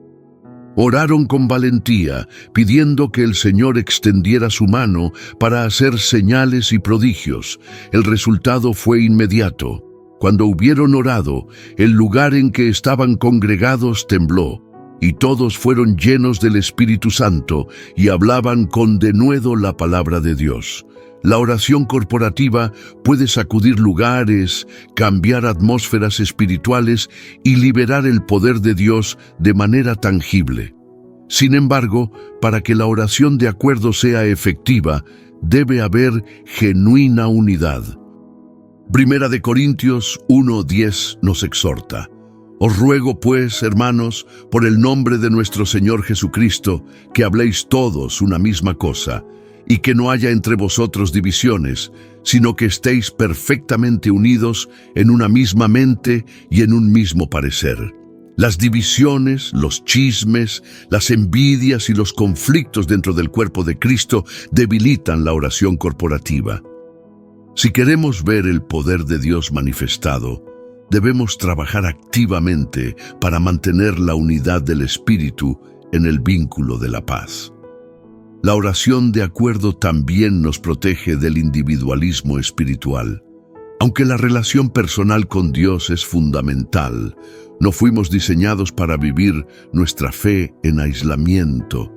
Oraron con valentía, pidiendo que el Señor extendiera su mano para hacer señales y prodigios. El resultado fue inmediato. Cuando hubieron orado, el lugar en que estaban congregados tembló, y todos fueron llenos del Espíritu Santo y hablaban con denuedo la palabra de Dios. La oración corporativa puede sacudir lugares, cambiar atmósferas espirituales y liberar el poder de Dios de manera tangible. Sin embargo, para que la oración de acuerdo sea efectiva, debe haber genuina unidad. Primera de Corintios 1:10 nos exhorta: Os ruego pues, hermanos, por el nombre de nuestro Señor Jesucristo, que habléis todos una misma cosa, y que no haya entre vosotros divisiones, sino que estéis perfectamente unidos en una misma mente y en un mismo parecer. Las divisiones, los chismes, las envidias y los conflictos dentro del cuerpo de Cristo debilitan la oración corporativa. Si queremos ver el poder de Dios manifestado, debemos trabajar activamente para mantener la unidad del Espíritu en el vínculo de la paz. La oración de acuerdo también nos protege del individualismo espiritual. Aunque la relación personal con Dios es fundamental, no fuimos diseñados para vivir nuestra fe en aislamiento.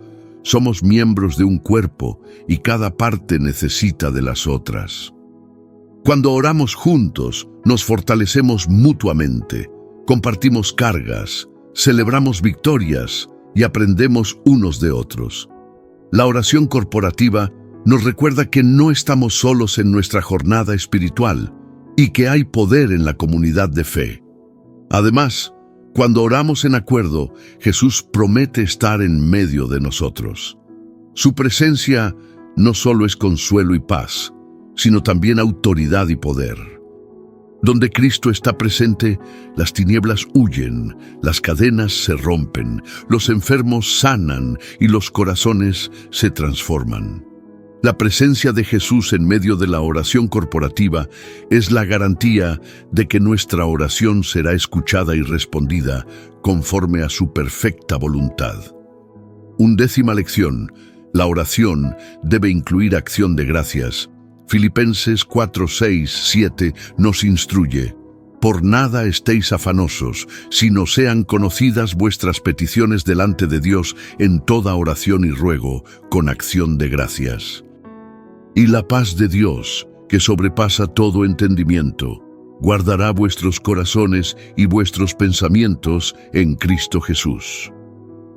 Somos miembros de un cuerpo y cada parte necesita de las otras. Cuando oramos juntos, nos fortalecemos mutuamente, compartimos cargas, celebramos victorias y aprendemos unos de otros. La oración corporativa nos recuerda que no estamos solos en nuestra jornada espiritual y que hay poder en la comunidad de fe. Además, cuando oramos en acuerdo, Jesús promete estar en medio de nosotros. Su presencia no solo es consuelo y paz, sino también autoridad y poder. Donde Cristo está presente, las tinieblas huyen, las cadenas se rompen, los enfermos sanan y los corazones se transforman. La presencia de Jesús en medio de la oración corporativa es la garantía de que nuestra oración será escuchada y respondida conforme a su perfecta voluntad. 11ª lección: la oración debe incluir acción de gracias. Filipenses 4, 6, 7 nos instruye: Por nada estéis afanosos, sino sean conocidas vuestras peticiones delante de Dios en toda oración y ruego, con acción de gracias. Y la paz de Dios, que sobrepasa todo entendimiento, guardará vuestros corazones y vuestros pensamientos en Cristo Jesús.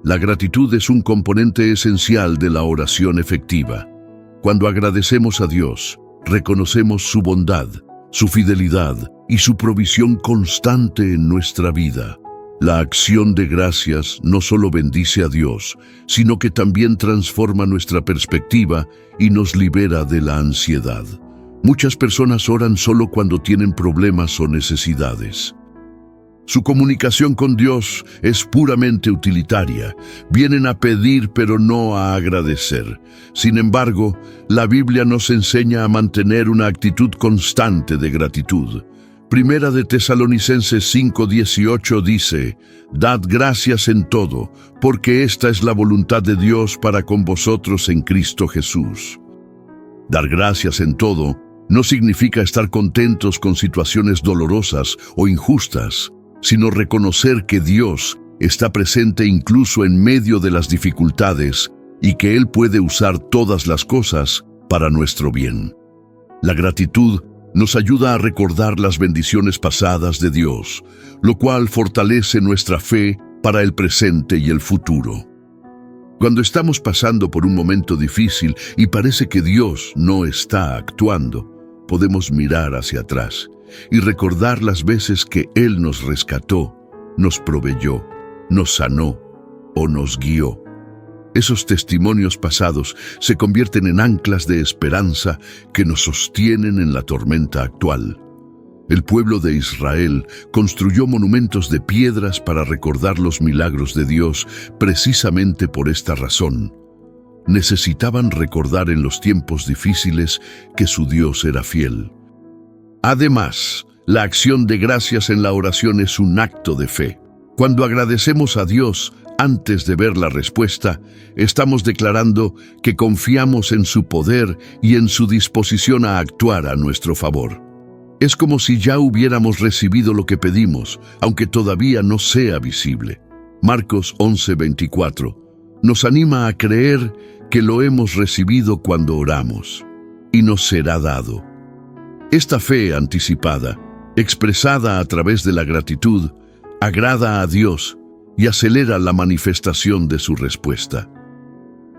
La gratitud es un componente esencial de la oración efectiva. Cuando agradecemos a Dios, reconocemos su bondad, su fidelidad y su provisión constante en nuestra vida. La acción de gracias no solo bendice a Dios, sino que también transforma nuestra perspectiva y nos libera de la ansiedad. Muchas personas oran solo cuando tienen problemas o necesidades. Su comunicación con Dios es puramente utilitaria. Vienen a pedir pero no a agradecer. Sin embargo, la Biblia nos enseña a mantener una actitud constante de gratitud. Primera de Tesalonicenses 5:18 dice: Dad gracias en todo, porque esta es la voluntad de Dios para con vosotros en Cristo Jesús. Dar gracias en todo no significa estar contentos con situaciones dolorosas o injustas, sino reconocer que Dios está presente incluso en medio de las dificultades y que Él puede usar todas las cosas para nuestro bien. La gratitud Nos ayuda a recordar las bendiciones pasadas de Dios, lo cual fortalece nuestra fe para el presente y el futuro. Cuando estamos pasando por un momento difícil y parece que Dios no está actuando, podemos mirar hacia atrás y recordar las veces que Él nos rescató, nos proveyó, nos sanó o nos guió. Esos testimonios pasados se convierten en anclas de esperanza que nos sostienen en la tormenta actual. El pueblo de Israel construyó monumentos de piedras para recordar los milagros de Dios precisamente por esta razón. Necesitaban recordar en los tiempos difíciles que su Dios era fiel. Además, la acción de gracias en la oración es un acto de fe. Cuando agradecemos a Dios antes de ver la respuesta, estamos declarando que confiamos en su poder y en su disposición a actuar a nuestro favor. Es como si ya hubiéramos recibido lo que pedimos, aunque todavía no sea visible. Marcos 11:24 nos anima a creer que lo hemos recibido cuando oramos, y nos será dado. Esta fe anticipada, expresada a través de la gratitud, agrada a Dios y acelera la manifestación de su respuesta.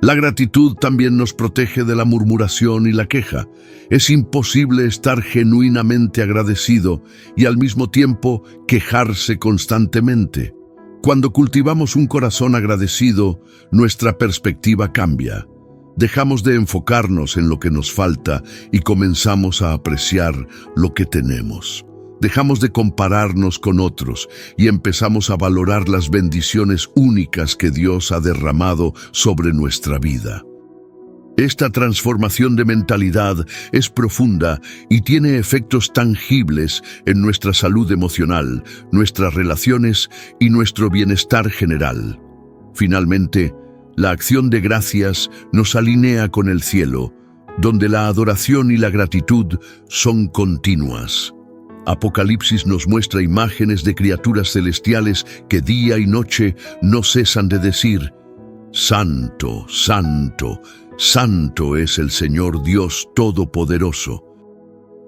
La gratitud también nos protege de la murmuración y la queja. Es imposible estar genuinamente agradecido y al mismo tiempo quejarse constantemente. Cuando cultivamos un corazón agradecido, nuestra perspectiva cambia. Dejamos de enfocarnos en lo que nos falta y comenzamos a apreciar lo que tenemos. Dejamos de compararnos con otros y empezamos a valorar las bendiciones únicas que Dios ha derramado sobre nuestra vida. Esta transformación de mentalidad es profunda y tiene efectos tangibles en nuestra salud emocional, nuestras relaciones y nuestro bienestar general. Finalmente, la acción de gracias nos alinea con el cielo, donde la adoración y la gratitud son continuas. Apocalipsis nos muestra imágenes de criaturas celestiales que día y noche no cesan de decir: Santo, Santo, Santo es el Señor Dios Todopoderoso.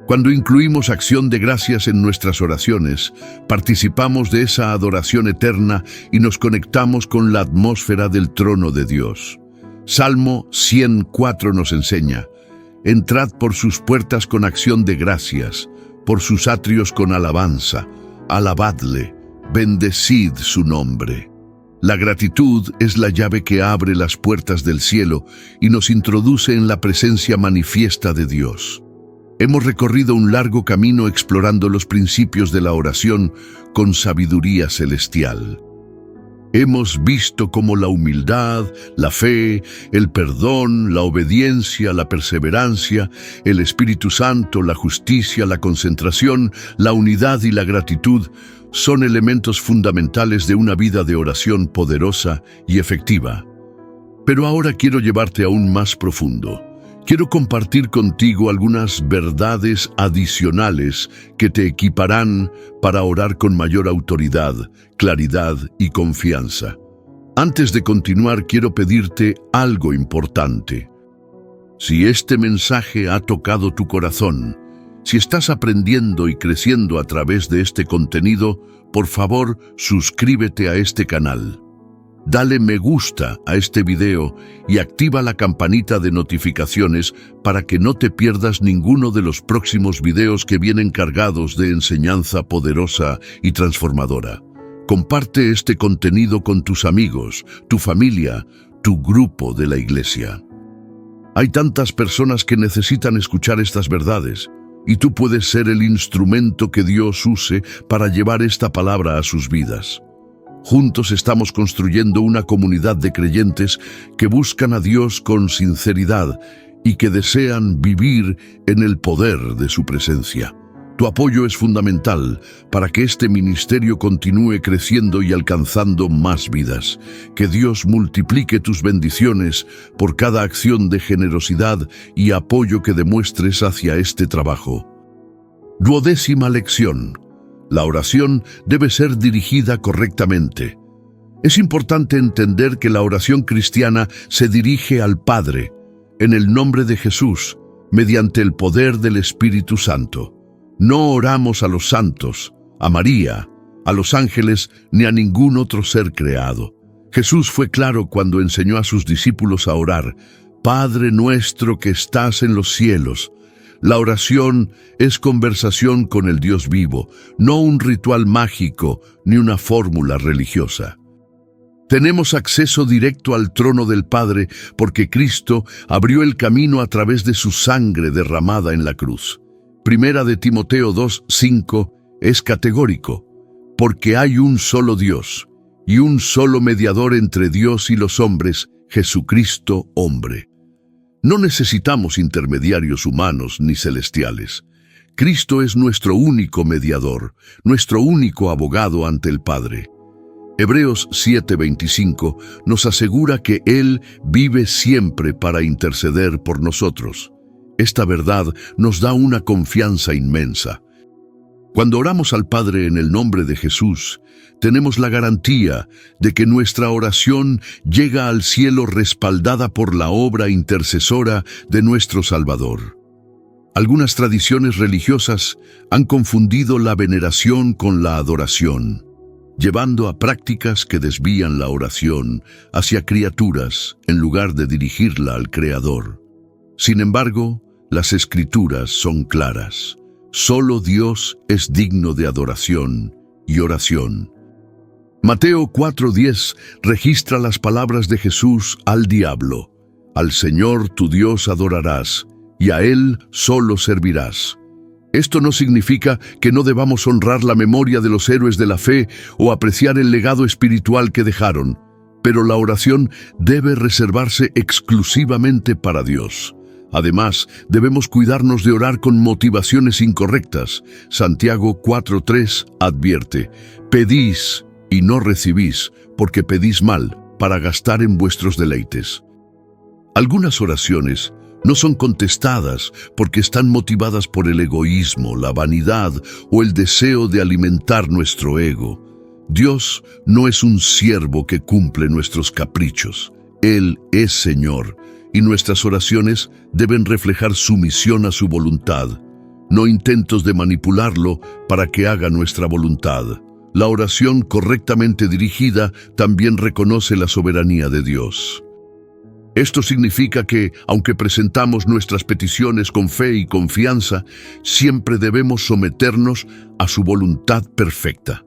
Cuando incluimos acción de gracias en nuestras oraciones, participamos de esa adoración eterna y nos conectamos con la atmósfera del trono de Dios. Salmo 104 nos enseña: entrad por sus puertas con acción de gracias, por sus atrios con alabanza, alabadle, bendecid su nombre. La gratitud es la llave que abre las puertas del cielo y nos introduce en la presencia manifiesta de Dios. Hemos recorrido un largo camino explorando los principios de la oración con sabiduría celestial. Hemos visto cómo la humildad, la fe, el perdón, la obediencia, la perseverancia, el Espíritu Santo, la justicia, la concentración, la unidad y la gratitud son elementos fundamentales de una vida de oración poderosa y efectiva. Pero ahora quiero llevarte aún más profundo. Quiero compartir contigo algunas verdades adicionales que te equiparán para orar con mayor autoridad, claridad y confianza. Antes de continuar, quiero pedirte algo importante. Si este mensaje ha tocado tu corazón, si estás aprendiendo y creciendo a través de este contenido, por favor, suscríbete a este canal. Dale me gusta a este video y activa la campanita de notificaciones para que no te pierdas ninguno de los próximos videos que vienen cargados de enseñanza poderosa y transformadora. Comparte este contenido con tus amigos, tu familia, tu grupo de la iglesia. Hay tantas personas que necesitan escuchar estas verdades, y tú puedes ser el instrumento que Dios use para llevar esta palabra a sus vidas. Juntos estamos construyendo una comunidad de creyentes que buscan a Dios con sinceridad y que desean vivir en el poder de su presencia. Tu apoyo es fundamental para que este ministerio continúe creciendo y alcanzando más vidas. Que Dios multiplique tus bendiciones por cada acción de generosidad y apoyo que demuestres hacia este trabajo. 12ª lección. La oración debe ser dirigida correctamente. Es importante entender que la oración cristiana se dirige al Padre, en el nombre de Jesús, mediante el poder del Espíritu Santo. No oramos a los santos, a María, a los ángeles ni a ningún otro ser creado. Jesús fue claro cuando enseñó a sus discípulos a orar: Padre nuestro que estás en los cielos. La oración es conversación con el Dios vivo, no un ritual mágico ni una fórmula religiosa. Tenemos acceso directo al trono del Padre porque Cristo abrió el camino a través de su sangre derramada en la cruz. Primera de Timoteo 2:5 es categórico: porque hay un solo Dios y un solo mediador entre Dios y los hombres, Jesucristo hombre. No necesitamos intermediarios humanos ni celestiales. Cristo es nuestro único mediador, nuestro único abogado ante el Padre. Hebreos 7:25 nos asegura que Él vive siempre para interceder por nosotros. Esta verdad nos da una confianza inmensa. Cuando oramos al Padre en el nombre de Jesús, tenemos la garantía de que nuestra oración llega al cielo respaldada por la obra intercesora de nuestro Salvador. Algunas tradiciones religiosas han confundido la veneración con la adoración, llevando a prácticas que desvían la oración hacia criaturas en lugar de dirigirla al Creador. Sin embargo, las Escrituras son claras. Solo Dios es digno de adoración y oración. Mateo 4:10 registra las palabras de Jesús al diablo: Al Señor tu Dios adorarás, y a Él solo servirás. Esto no significa que no debamos honrar la memoria de los héroes de la fe o apreciar el legado espiritual que dejaron, pero la oración debe reservarse exclusivamente para Dios. Además, debemos cuidarnos de orar con motivaciones incorrectas. Santiago 4:3 advierte: Pedís y no recibís, porque pedís mal, para gastar en vuestros deleites. Algunas oraciones no son contestadas porque están motivadas por el egoísmo, la vanidad o el deseo de alimentar nuestro ego. Dios no es un siervo que cumple nuestros caprichos. Él es Señor, y nuestras oraciones deben reflejar sumisión a su voluntad, no intentos de manipularlo para que haga nuestra voluntad. La oración correctamente dirigida también reconoce la soberanía de Dios. Esto significa que, aunque presentamos nuestras peticiones con fe y confianza, siempre debemos someternos a su voluntad perfecta.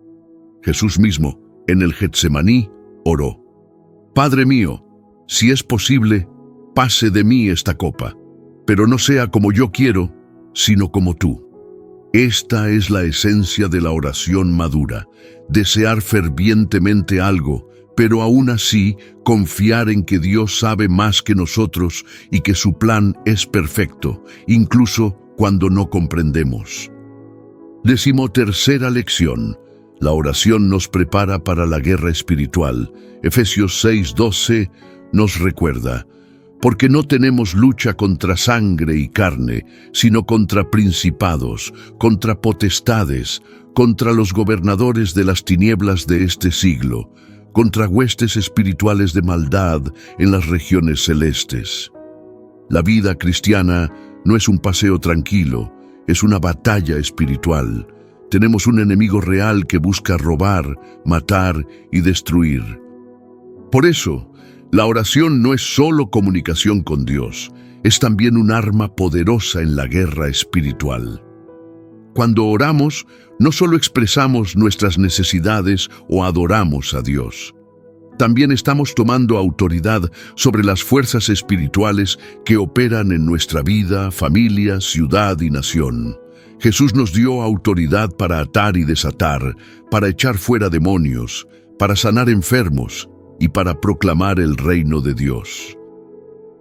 Jesús mismo, en el Getsemaní, oró: Padre mío, si es posible, pase de mí esta copa, pero no sea como yo quiero, sino como tú. Esta es la esencia de la oración madura: desear fervientemente algo, pero aún así confiar en que Dios sabe más que nosotros y que su plan es perfecto, incluso cuando no comprendemos. 13ª lección: la oración nos prepara para la guerra espiritual. Efesios 6:12 nos recuerda: porque no tenemos lucha contra sangre y carne, sino contra principados, contra potestades, contra los gobernadores de las tinieblas de este siglo, contra huestes espirituales de maldad en las regiones celestes. La vida cristiana no es un paseo tranquilo, es una batalla espiritual. Tenemos un enemigo real que busca robar, matar y destruir. Por eso, la oración no es solo comunicación con Dios, es también un arma poderosa en la guerra espiritual. Cuando oramos, no solo expresamos nuestras necesidades o adoramos a Dios. También estamos tomando autoridad sobre las fuerzas espirituales que operan en nuestra vida, familia, ciudad y nación. Jesús nos dio autoridad para atar y desatar, para echar fuera demonios, para sanar enfermos y para proclamar el reino de Dios.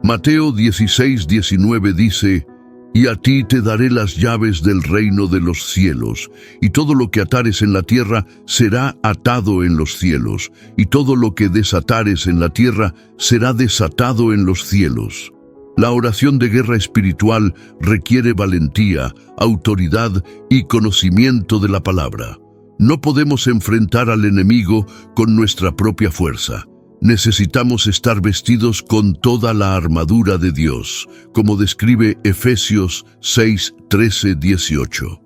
Mateo 16:19 dice: Y a ti te daré las llaves del reino de los cielos, y todo lo que atares en la tierra será atado en los cielos, y todo lo que desatares en la tierra será desatado en los cielos. La oración de guerra espiritual requiere valentía, autoridad y conocimiento de la palabra. No podemos enfrentar al enemigo con nuestra propia fuerza. Necesitamos estar vestidos con toda la armadura de Dios, como describe Efesios 6:13-18.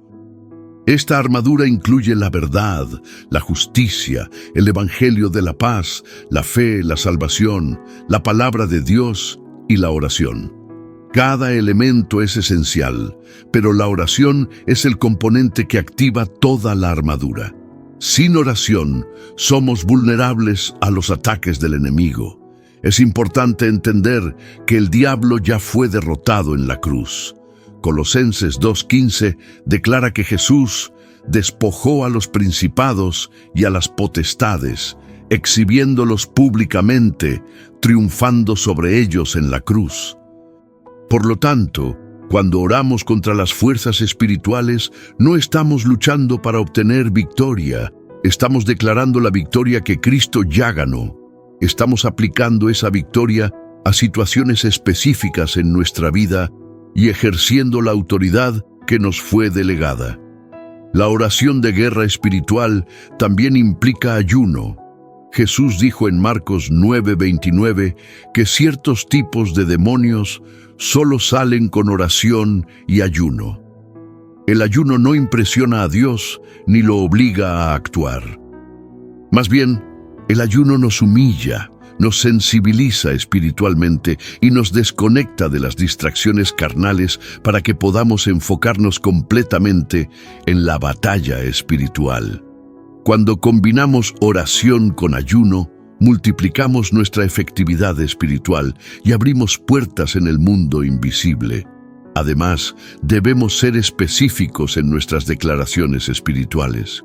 Esta armadura incluye la verdad, la justicia, el evangelio de la paz, la fe, la salvación, la palabra de Dios y la oración. Cada elemento es esencial, pero la oración es el componente que activa toda la armadura. Sin oración, somos vulnerables a los ataques del enemigo. Es importante entender que el diablo ya fue derrotado en la cruz. Colosenses 2:15 declara que Jesús despojó a los principados y a las potestades, exhibiéndolos públicamente, triunfando sobre ellos en la cruz. Por lo tanto, cuando oramos contra las fuerzas espirituales, no estamos luchando para obtener victoria, estamos declarando la victoria que Cristo ya ganó. Estamos aplicando esa victoria a situaciones específicas en nuestra vida y ejerciendo la autoridad que nos fue delegada. La oración de guerra espiritual también implica ayuno. Jesús dijo en Marcos 9:29 que ciertos tipos de demonios solo salen con oración y ayuno. El ayuno no impresiona a Dios ni lo obliga a actuar. Más bien, el ayuno nos humilla, nos sensibiliza espiritualmente y nos desconecta de las distracciones carnales para que podamos enfocarnos completamente en la batalla espiritual. Cuando combinamos oración con ayuno, multiplicamos nuestra efectividad espiritual y abrimos puertas en el mundo invisible. Además, debemos ser específicos en nuestras declaraciones espirituales.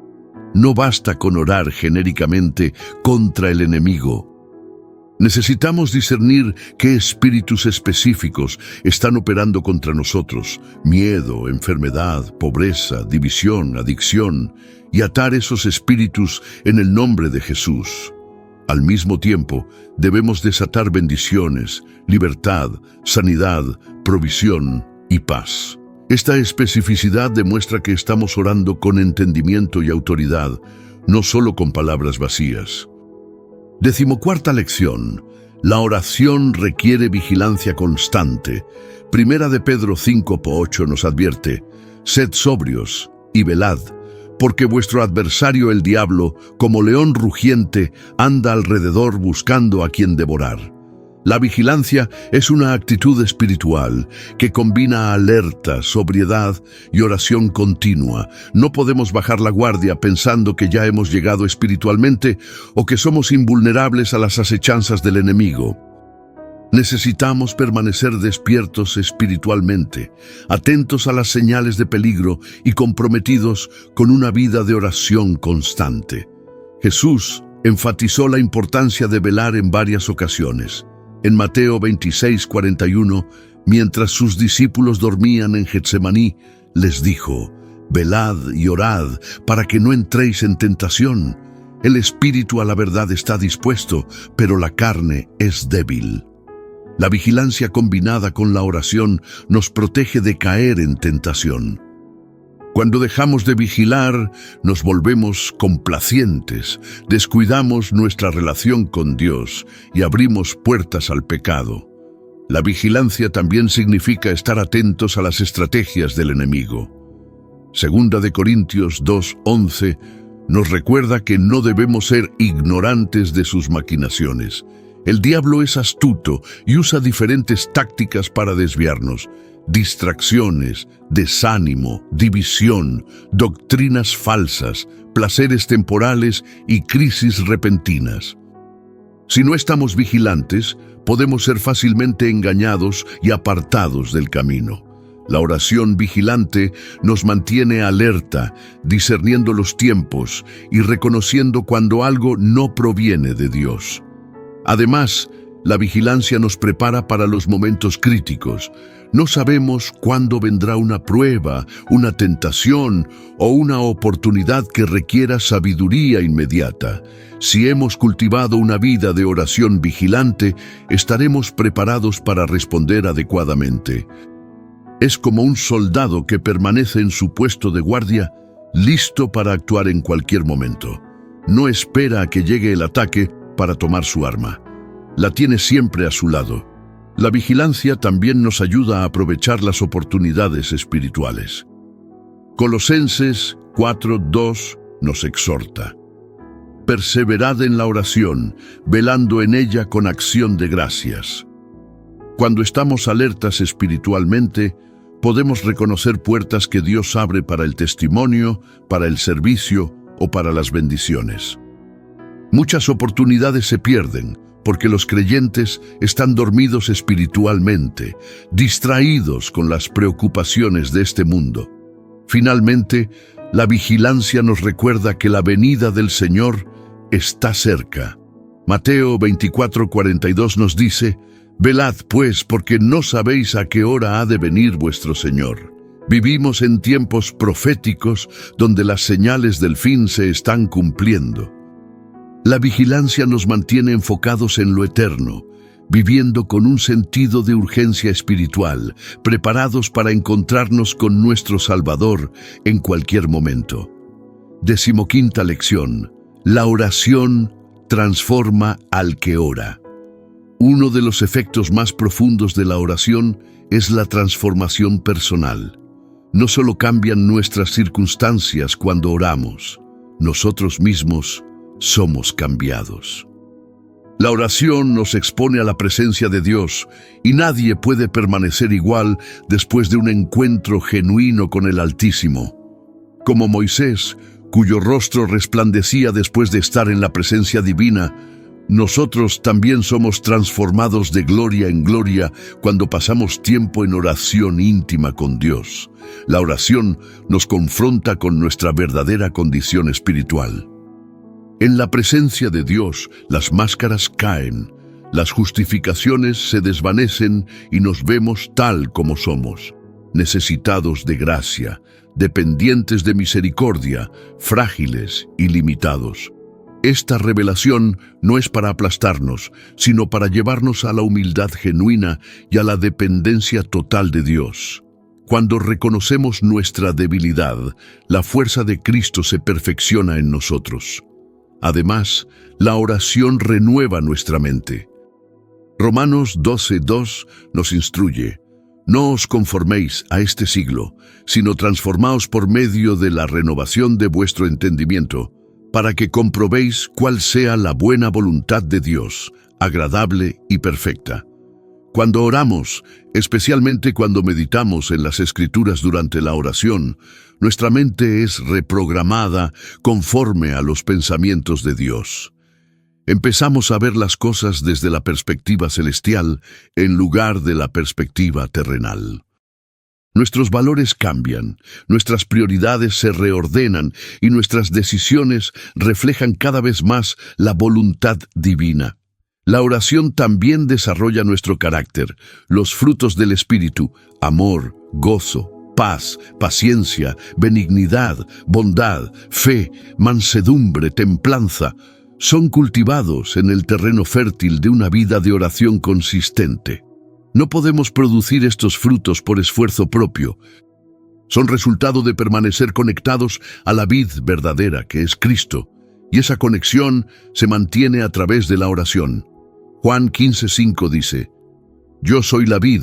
No basta con orar genéricamente contra el enemigo. Necesitamos discernir qué espíritus específicos están operando contra nosotros: miedo, enfermedad, pobreza, división, adicción, y atar esos espíritus en el nombre de Jesús. Al mismo tiempo, debemos desatar bendiciones, libertad, sanidad, provisión y paz. Esta especificidad demuestra que estamos orando con entendimiento y autoridad, no solo con palabras vacías. 14ª lección. La oración requiere vigilancia constante. Primera de Pedro 5:8 nos advierte: sed sobrios y velad, porque vuestro adversario el diablo, como león rugiente, anda alrededor buscando a quien devorar. La vigilancia es una actitud espiritual que combina alerta, sobriedad y oración continua. No podemos bajar la guardia pensando que ya hemos llegado espiritualmente o que somos invulnerables a las acechanzas del enemigo. Necesitamos permanecer despiertos espiritualmente, atentos a las señales de peligro y comprometidos con una vida de oración constante. Jesús enfatizó la importancia de velar en varias ocasiones. En Mateo 26:41, mientras sus discípulos dormían en Getsemaní, les dijo: velad y orad para que no entréis en tentación. El espíritu a la verdad está dispuesto, pero la carne es débil. La vigilancia combinada con la oración nos protege de caer en tentación. Cuando dejamos de vigilar, nos volvemos complacientes, descuidamos nuestra relación con Dios y abrimos puertas al pecado. La vigilancia también significa estar atentos a las estrategias del enemigo. Segunda de Corintios 2:11 nos recuerda que no debemos ser ignorantes de sus maquinaciones. El diablo es astuto y usa diferentes tácticas para desviarnos: distracciones, desánimo, división, doctrinas falsas, placeres temporales y crisis repentinas. Si no estamos vigilantes, podemos ser fácilmente engañados y apartados del camino. La oración vigilante nos mantiene alerta, discerniendo los tiempos y reconociendo cuando algo no proviene de Dios. Además, la vigilancia nos prepara para los momentos críticos. No sabemos cuándo vendrá una prueba, una tentación o una oportunidad que requiera sabiduría inmediata. Si hemos cultivado una vida de oración vigilante, estaremos preparados para responder adecuadamente. Es como un soldado que permanece en su puesto de guardia, listo para actuar en cualquier momento. No espera a que llegue el ataque para tomar su arma. La tiene siempre a su lado. La vigilancia también nos ayuda a aprovechar las oportunidades espirituales. Colosenses 4:2 nos exhorta: perseverad en la oración, velando en ella con acción de gracias. Cuando estamos alertas espiritualmente, podemos reconocer puertas que Dios abre para el testimonio, para el servicio o para las bendiciones. Muchas oportunidades se pierden porque los creyentes están dormidos espiritualmente, distraídos con las preocupaciones de este mundo. Finalmente, la vigilancia nos recuerda que la venida del Señor está cerca. Mateo 24:42 nos dice: velad pues, porque no sabéis a qué hora ha de venir vuestro Señor. Vivimos en tiempos proféticos donde las señales del fin se están cumpliendo. La vigilancia nos mantiene enfocados en lo eterno, viviendo con un sentido de urgencia espiritual, preparados para encontrarnos con nuestro Salvador en cualquier momento. 15ª lección: la oración transforma al que ora. Uno de los efectos más profundos de la oración es la transformación personal. No solo cambian nuestras circunstancias cuando oramos, nosotros mismos somos cambiados. La oración nos expone a la presencia de Dios y nadie puede permanecer igual después de un encuentro genuino con el Altísimo. Como Moisés, cuyo rostro resplandecía después de estar en la presencia divina, nosotros también somos transformados de gloria en gloria cuando pasamos tiempo en oración íntima con Dios. La oración nos confronta con nuestra verdadera condición espiritual. En la presencia de Dios, las máscaras caen, las justificaciones se desvanecen y nos vemos tal como somos, necesitados de gracia, dependientes de misericordia, frágiles y limitados. Esta revelación no es para aplastarnos, sino para llevarnos a la humildad genuina y a la dependencia total de Dios. Cuando reconocemos nuestra debilidad, la fuerza de Cristo se perfecciona en nosotros. Además, la oración renueva nuestra mente. Romanos 12:2 nos instruye: no os conforméis a este siglo, sino transformaos por medio de la renovación de vuestro entendimiento, para que comprobéis cuál sea la buena voluntad de Dios, agradable y perfecta. Cuando oramos, especialmente cuando meditamos en las Escrituras durante la oración, nuestra mente es reprogramada conforme a los pensamientos de Dios. Empezamos a ver las cosas desde la perspectiva celestial en lugar de la perspectiva terrenal. Nuestros valores cambian, nuestras prioridades se reordenan y nuestras decisiones reflejan cada vez más la voluntad divina. La oración también desarrolla nuestro carácter, los frutos del Espíritu: amor, gozo, paz, paciencia, benignidad, bondad, fe, mansedumbre, templanza. Son cultivados en el terreno fértil de una vida de oración consistente. No podemos producir estos frutos por esfuerzo propio. Son resultado de permanecer conectados a la vid verdadera, que es Cristo, y esa conexión se mantiene a través de la oración. Juan 15:5 dice: yo soy la vid,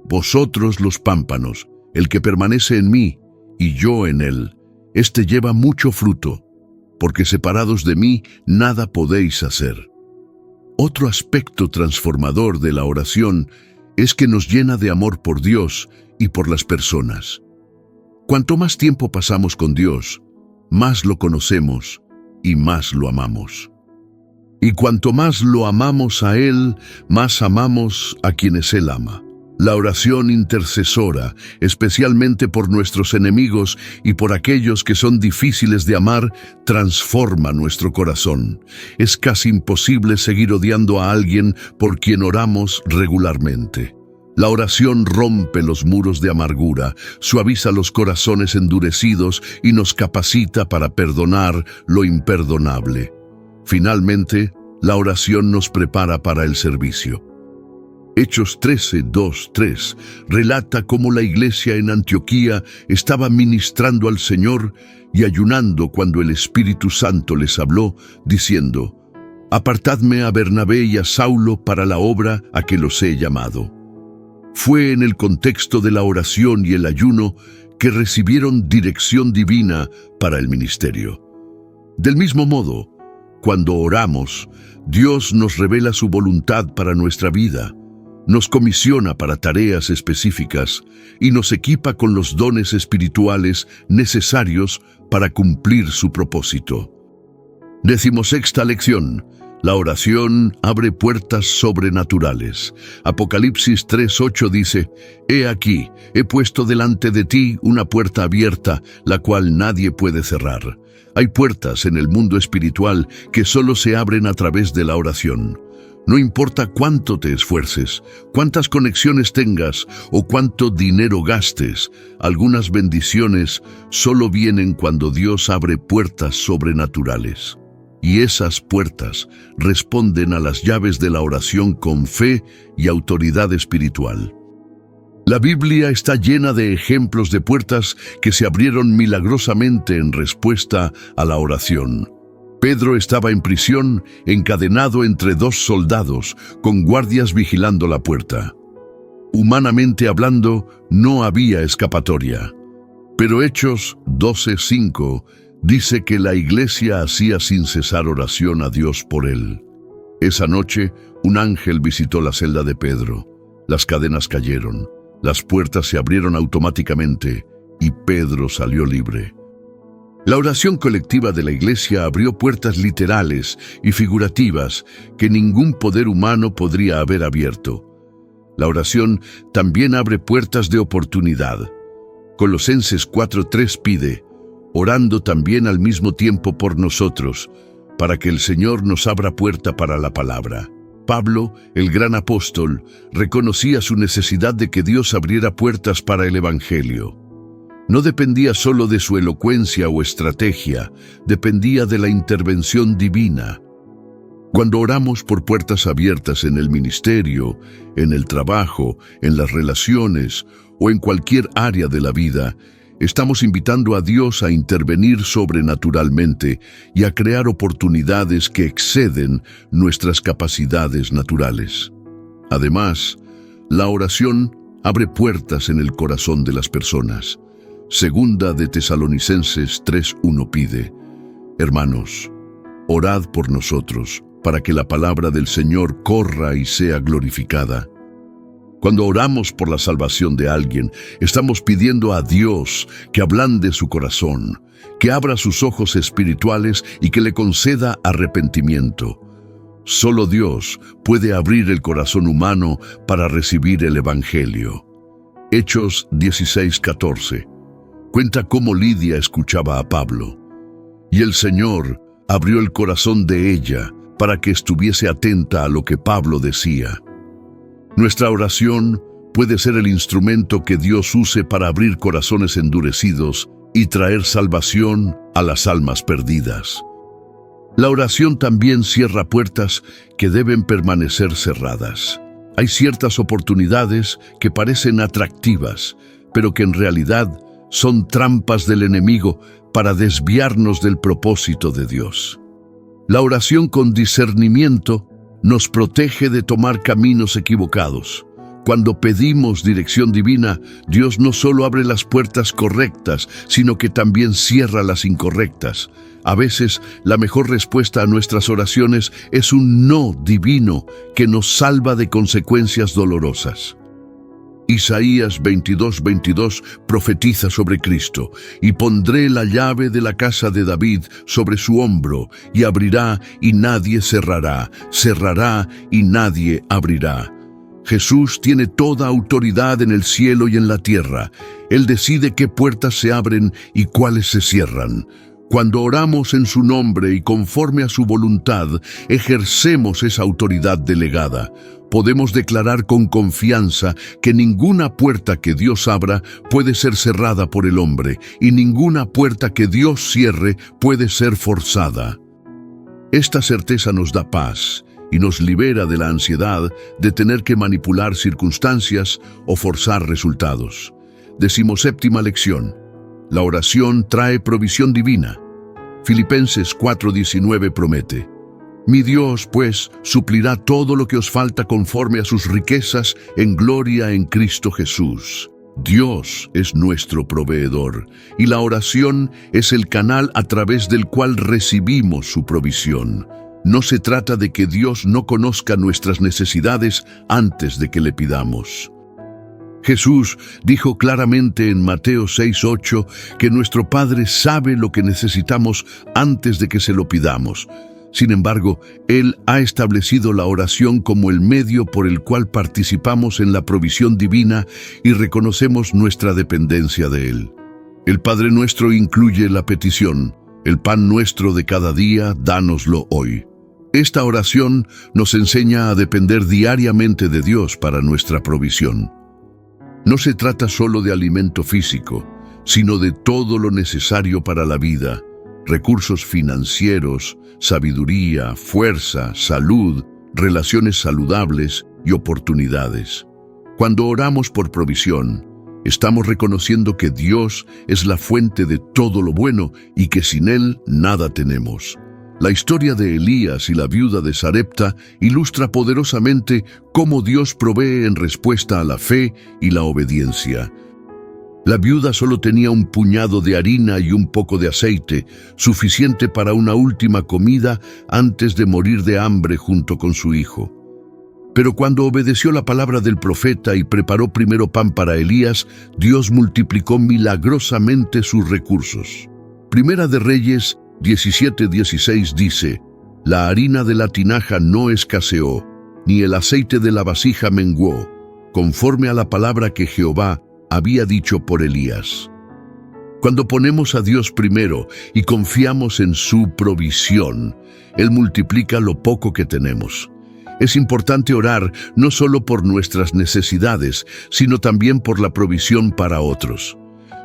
vosotros los pámpanos. El que permanece en mí y yo en él, éste lleva mucho fruto, porque separados de mí nada podéis hacer. Otro aspecto transformador de la oración es que nos llena de amor por Dios y por las personas. Cuanto más tiempo pasamos con Dios, más lo conocemos y más lo amamos. Y cuanto más lo amamos a Él, más amamos a quienes Él ama. La oración intercesora, especialmente por nuestros enemigos y por aquellos que son difíciles de amar, transforma nuestro corazón. Es casi imposible seguir odiando a alguien por quien oramos regularmente. La oración rompe los muros de amargura, suaviza los corazones endurecidos y nos capacita para perdonar lo imperdonable. Finalmente, la oración nos prepara para el servicio. Hechos 13:2-3 relata cómo la iglesia en Antioquía estaba ministrando al Señor y ayunando cuando el Espíritu Santo les habló, diciendo: «Apartadme a Bernabé y a Saulo para la obra a que los he llamado». Fue en el contexto de la oración y el ayuno que recibieron dirección divina para el ministerio. Del mismo modo, cuando oramos, Dios nos revela su voluntad para nuestra vida, nos comisiona para tareas específicas y nos equipa con los dones espirituales necesarios para cumplir su propósito. 16ª lección. La oración abre puertas sobrenaturales. Apocalipsis 3:8 dice: «He aquí, he puesto delante de ti una puerta abierta, la cual nadie puede cerrar». Hay puertas en el mundo espiritual que solo se abren a través de la oración. No importa cuánto te esfuerces, cuántas conexiones tengas o cuánto dinero gastes, algunas bendiciones solo vienen cuando Dios abre puertas sobrenaturales. Y esas puertas responden a las llaves de la oración con fe y autoridad espiritual. La Biblia está llena de ejemplos de puertas que se abrieron milagrosamente en respuesta a la oración. Pedro estaba en prisión, encadenado entre 2 soldados, con guardias vigilando la puerta. Humanamente hablando, no había escapatoria. Pero Hechos 12:5 dice que la iglesia hacía sin cesar oración a Dios por él. Esa noche, un ángel visitó la celda de Pedro. Las cadenas cayeron, las puertas se abrieron automáticamente y Pedro salió libre. La oración colectiva de la iglesia abrió puertas literales y figurativas que ningún poder humano podría haber abierto. La oración también abre puertas de oportunidad. Colosenses 4:3 pide: «Orando también al mismo tiempo por nosotros, para que el Señor nos abra puerta para la palabra». Pablo, el gran apóstol, reconocía su necesidad de que Dios abriera puertas para el Evangelio. No dependía solo de su elocuencia o estrategia, dependía de la intervención divina. Cuando oramos por puertas abiertas en el ministerio, en el trabajo, en las relaciones o en cualquier área de la vida, estamos invitando a Dios a intervenir sobrenaturalmente y a crear oportunidades que exceden nuestras capacidades naturales. Además, la oración abre puertas en el corazón de las personas. Segunda de Tesalonicenses 3:1 pide: «Hermanos, orad por nosotros, para que la palabra del Señor corra y sea glorificada». Cuando oramos por la salvación de alguien, estamos pidiendo a Dios que ablande su corazón, que abra sus ojos espirituales y que le conceda arrepentimiento. Solo Dios puede abrir el corazón humano para recibir el Evangelio. Hechos 16:14 cuenta cómo Lidia escuchaba a Pablo. Y el Señor abrió el corazón de ella para que estuviese atenta a lo que Pablo decía. Nuestra oración puede ser el instrumento que Dios use para abrir corazones endurecidos y traer salvación a las almas perdidas. La oración también cierra puertas que deben permanecer cerradas. Hay ciertas oportunidades que parecen atractivas, pero que en realidad son trampas del enemigo para desviarnos del propósito de Dios. La oración con discernimiento nos protege de tomar caminos equivocados. Cuando pedimos dirección divina, Dios no solo abre las puertas correctas, sino que también cierra las incorrectas. A veces, la mejor respuesta a nuestras oraciones es un no divino que nos salva de consecuencias dolorosas. Isaías 22:22 profetiza sobre Cristo: «Y pondré la llave de la casa de David sobre su hombro, y abrirá y nadie cerrará, cerrará y nadie abrirá». Jesús tiene toda autoridad en el cielo y en la tierra. Él decide qué puertas se abren y cuáles se cierran. Cuando oramos en su nombre y conforme a su voluntad, ejercemos esa autoridad delegada. Podemos declarar con confianza que ninguna puerta que Dios abra puede ser cerrada por el hombre, y ninguna puerta que Dios cierre puede ser forzada. Esta certeza nos da paz y nos libera de la ansiedad de tener que manipular circunstancias o forzar resultados. 17ª lección. La oración trae provisión divina. Filipenses 4:19 promete: Mi Dios, pues, suplirá todo lo que os falta conforme a sus riquezas en gloria en Cristo Jesús. Dios es nuestro proveedor, y la oración es el canal a través del cual recibimos su provisión. No se trata de que Dios no conozca nuestras necesidades antes de que le pidamos. Jesús dijo claramente en Mateo 6:8 que nuestro Padre sabe lo que necesitamos antes de que se lo pidamos. Sin embargo, Él ha establecido la oración como el medio por el cual participamos en la provisión divina y reconocemos nuestra dependencia de Él. El Padre Nuestro incluye la petición: el pan nuestro de cada día, dánoslo hoy. Esta oración nos enseña a depender diariamente de Dios para nuestra provisión. No se trata solo de alimento físico, sino de todo lo necesario para la vida: recursos financieros, sabiduría, fuerza, salud, relaciones saludables y oportunidades. Cuando oramos por provisión, estamos reconociendo que Dios es la fuente de todo lo bueno y que sin Él nada tenemos. La historia de Elías y la viuda de Sarepta ilustra poderosamente cómo Dios provee en respuesta a la fe y la obediencia. La viuda solo tenía un puñado de harina y un poco de aceite, suficiente para una última comida antes de morir de hambre junto con su hijo. Pero cuando obedeció la palabra del profeta y preparó primero pan para Elías, Dios multiplicó milagrosamente sus recursos. Primera de Reyes 17:16 dice: «La harina de la tinaja no escaseó, ni el aceite de la vasija menguó, conforme a la palabra que Jehová había dicho por Elías». Cuando ponemos a Dios primero y confiamos en su provisión, Él multiplica lo poco que tenemos. Es importante orar no solo por nuestras necesidades, sino también por la provisión para otros.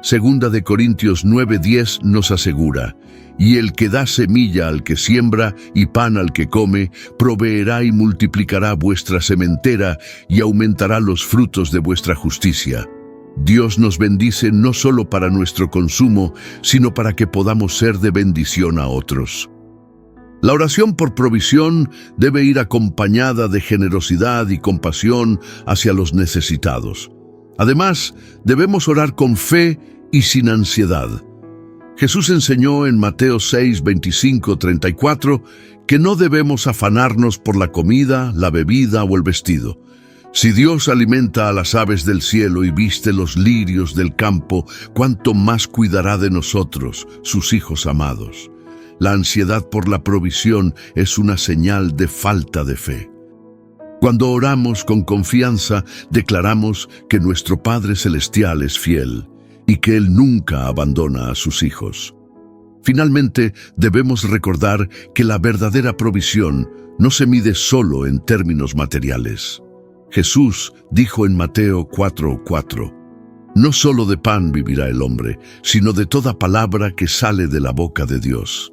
Segunda de Corintios 9:10 nos asegura: «Y el que da semilla al que siembra y pan al que come, proveerá y multiplicará vuestra sementera y aumentará los frutos de vuestra justicia». Dios nos bendice no solo para nuestro consumo, sino para que podamos ser de bendición a otros. La oración por provisión debe ir acompañada de generosidad y compasión hacia los necesitados. Además, debemos orar con fe y sin ansiedad. Jesús enseñó en Mateo 6:25-34 que no debemos afanarnos por la comida, la bebida o el vestido. Si Dios alimenta a las aves del cielo y viste los lirios del campo, ¿cuánto más cuidará de nosotros, sus hijos amados? La ansiedad por la provisión es una señal de falta de fe. Cuando oramos con confianza, declaramos que nuestro Padre Celestial es fiel y que Él nunca abandona a sus hijos. Finalmente, debemos recordar que la verdadera provisión no se mide solo en términos materiales. Jesús dijo en Mateo 4:4: «No solo de pan vivirá el hombre, sino de toda palabra que sale de la boca de Dios».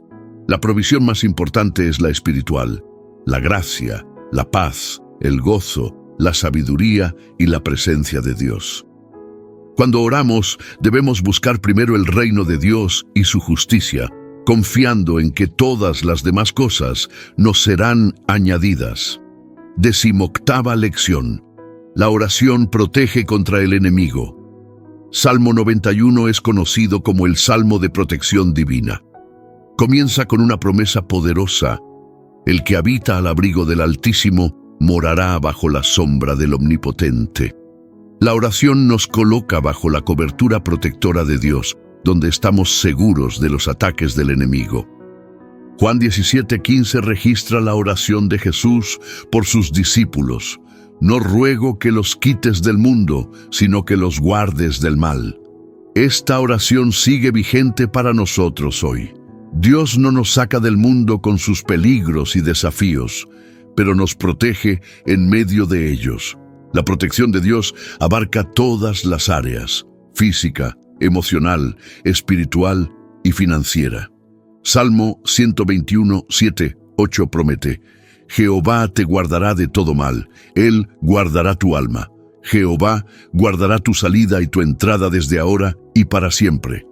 La provisión más importante es la espiritual: la gracia, la paz, el gozo, la sabiduría y la presencia de Dios. Cuando oramos, debemos buscar primero el reino de Dios y su justicia, confiando en que todas las demás cosas nos serán añadidas. 18ª lección: la oración protege contra el enemigo. Salmo 91 es conocido como el Salmo de protección divina. Comienza con una promesa poderosa: el que habita al abrigo del Altísimo morará bajo la sombra del Omnipotente. La oración nos coloca bajo la cobertura protectora de Dios, donde estamos seguros de los ataques del enemigo. Juan 17:15 registra la oración de Jesús por sus discípulos: «No ruego que los quites del mundo, sino que los guardes del mal». Esta oración sigue vigente para nosotros hoy. Dios no nos saca del mundo con sus peligros y desafíos, pero nos protege en medio de ellos. La protección de Dios abarca todas las áreas: física, emocional, espiritual y financiera. Salmo 121:7-8 promete: «Jehová te guardará de todo mal, Él guardará tu alma. Jehová guardará tu salida y tu entrada desde ahora y para siempre».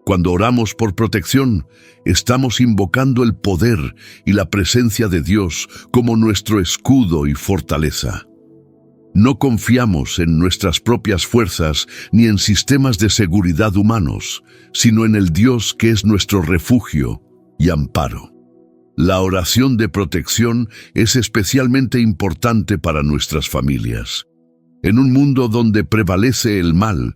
Cuando oramos por protección, estamos invocando el poder y la presencia de Dios como nuestro escudo y fortaleza. No confiamos en nuestras propias fuerzas ni en sistemas de seguridad humanos, sino en el Dios que es nuestro refugio y amparo. La oración de protección es especialmente importante para nuestras familias. En un mundo donde prevalece el mal,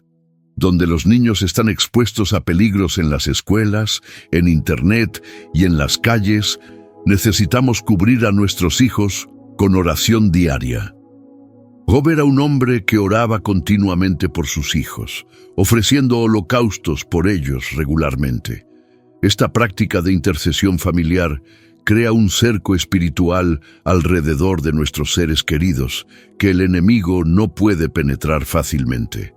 donde los niños están expuestos a peligros en las escuelas, en Internet y en las calles, necesitamos cubrir a nuestros hijos con oración diaria. Job era un hombre que oraba continuamente por sus hijos, ofreciendo holocaustos por ellos regularmente. Esta práctica de intercesión familiar crea un cerco espiritual alrededor de nuestros seres queridos que el enemigo no puede penetrar fácilmente.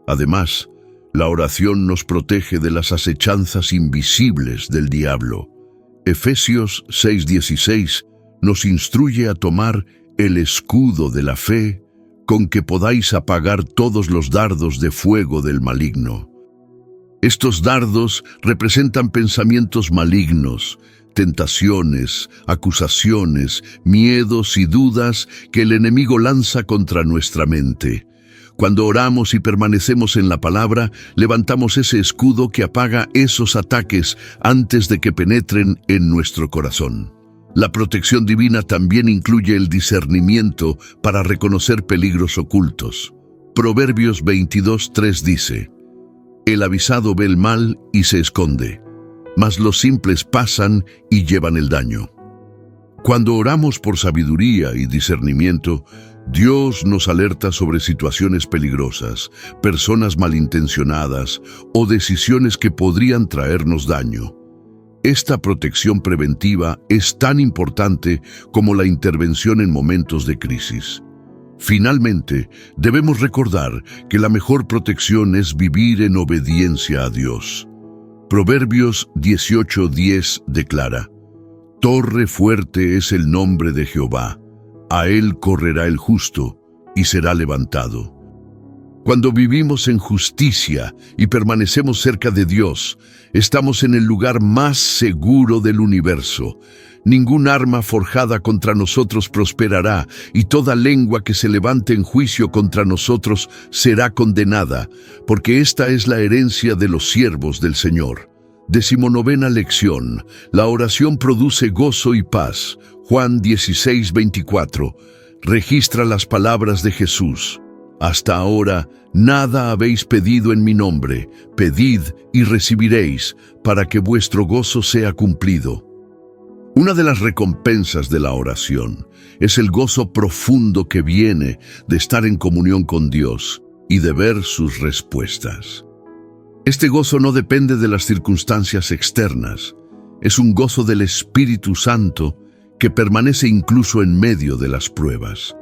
Además, la oración nos protege de las acechanzas invisibles del diablo. Efesios 6:16 nos instruye a tomar el escudo de la fe con que podáis apagar todos los dardos de fuego del maligno. Estos dardos representan pensamientos malignos, tentaciones, acusaciones, miedos y dudas que el enemigo lanza contra nuestra mente. Cuando oramos y permanecemos en la palabra, levantamos ese escudo que apaga esos ataques antes de que penetren en nuestro corazón. La protección divina también incluye el discernimiento para reconocer peligros ocultos. Proverbios 22:3 dice: El avisado ve el mal y se esconde, mas los simples pasan y llevan el daño. Cuando oramos por sabiduría y discernimiento, Dios nos alerta sobre situaciones peligrosas, personas malintencionadas o decisiones que podrían traernos daño. Esta protección preventiva es tan importante como la intervención en momentos de crisis. Finalmente, debemos recordar que la mejor protección es vivir en obediencia a Dios. Proverbios 18:10 declara: Torre fuerte es el nombre de Jehová, a él correrá el justo y será levantado. Cuando vivimos en justicia y permanecemos cerca de Dios, estamos en el lugar más seguro del universo. Ningún arma forjada contra nosotros prosperará, y toda lengua que se levante en juicio contra nosotros será condenada, porque esta es la herencia de los siervos del Señor. 19ª lección. La oración produce gozo y paz. Juan 16:24. Registra las palabras de Jesús. Hasta ahora, nada habéis pedido en mi nombre. Pedid y recibiréis, para que vuestro gozo sea cumplido. Una de las recompensas de la oración es el gozo profundo que viene de estar en comunión con Dios y de ver sus respuestas. Este gozo no depende de las circunstancias externas. Es un gozo del Espíritu Santo que permanece incluso en medio de las pruebas.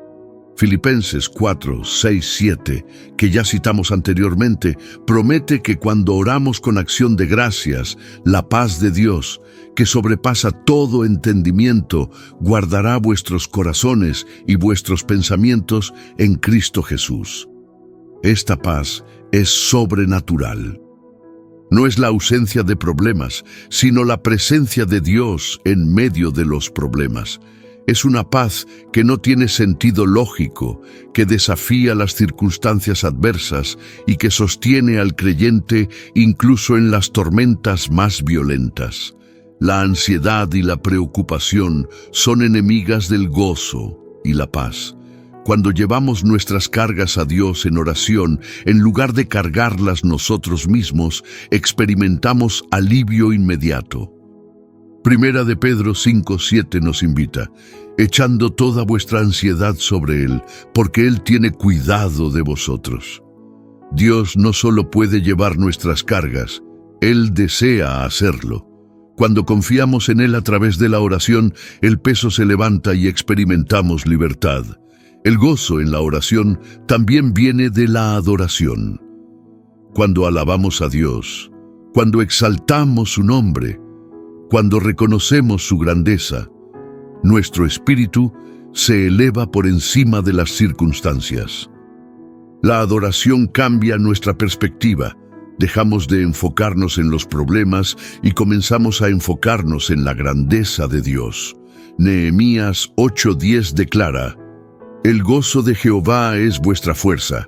Filipenses 4:6-7, que ya citamos anteriormente, promete que cuando oramos con acción de gracias, la paz de Dios, que sobrepasa todo entendimiento, guardará vuestros corazones y vuestros pensamientos en Cristo Jesús. Esta paz es sobrenatural. No es la ausencia de problemas, sino la presencia de Dios en medio de los problemas. Es una paz que no tiene sentido lógico, que desafía las circunstancias adversas y que sostiene al creyente incluso en las tormentas más violentas. La ansiedad y la preocupación son enemigas del gozo y la paz. Cuando llevamos nuestras cargas a Dios en oración, en lugar de cargarlas nosotros mismos, experimentamos alivio inmediato. Primera de Pedro 5:7 nos invita: echando toda vuestra ansiedad sobre Él, porque Él tiene cuidado de vosotros. Dios no solo puede llevar nuestras cargas, Él desea hacerlo. Cuando confiamos en Él a través de la oración, el peso se levanta y experimentamos libertad. El gozo en la oración también viene de la adoración. Cuando alabamos a Dios, cuando exaltamos su nombre, cuando reconocemos su grandeza, nuestro espíritu se eleva por encima de las circunstancias. La adoración cambia nuestra perspectiva, Dejamos de enfocarnos en los problemas y comenzamos a enfocarnos en la grandeza de Dios. Nehemías 8:10 declara: «El gozo de Jehová es vuestra fuerza».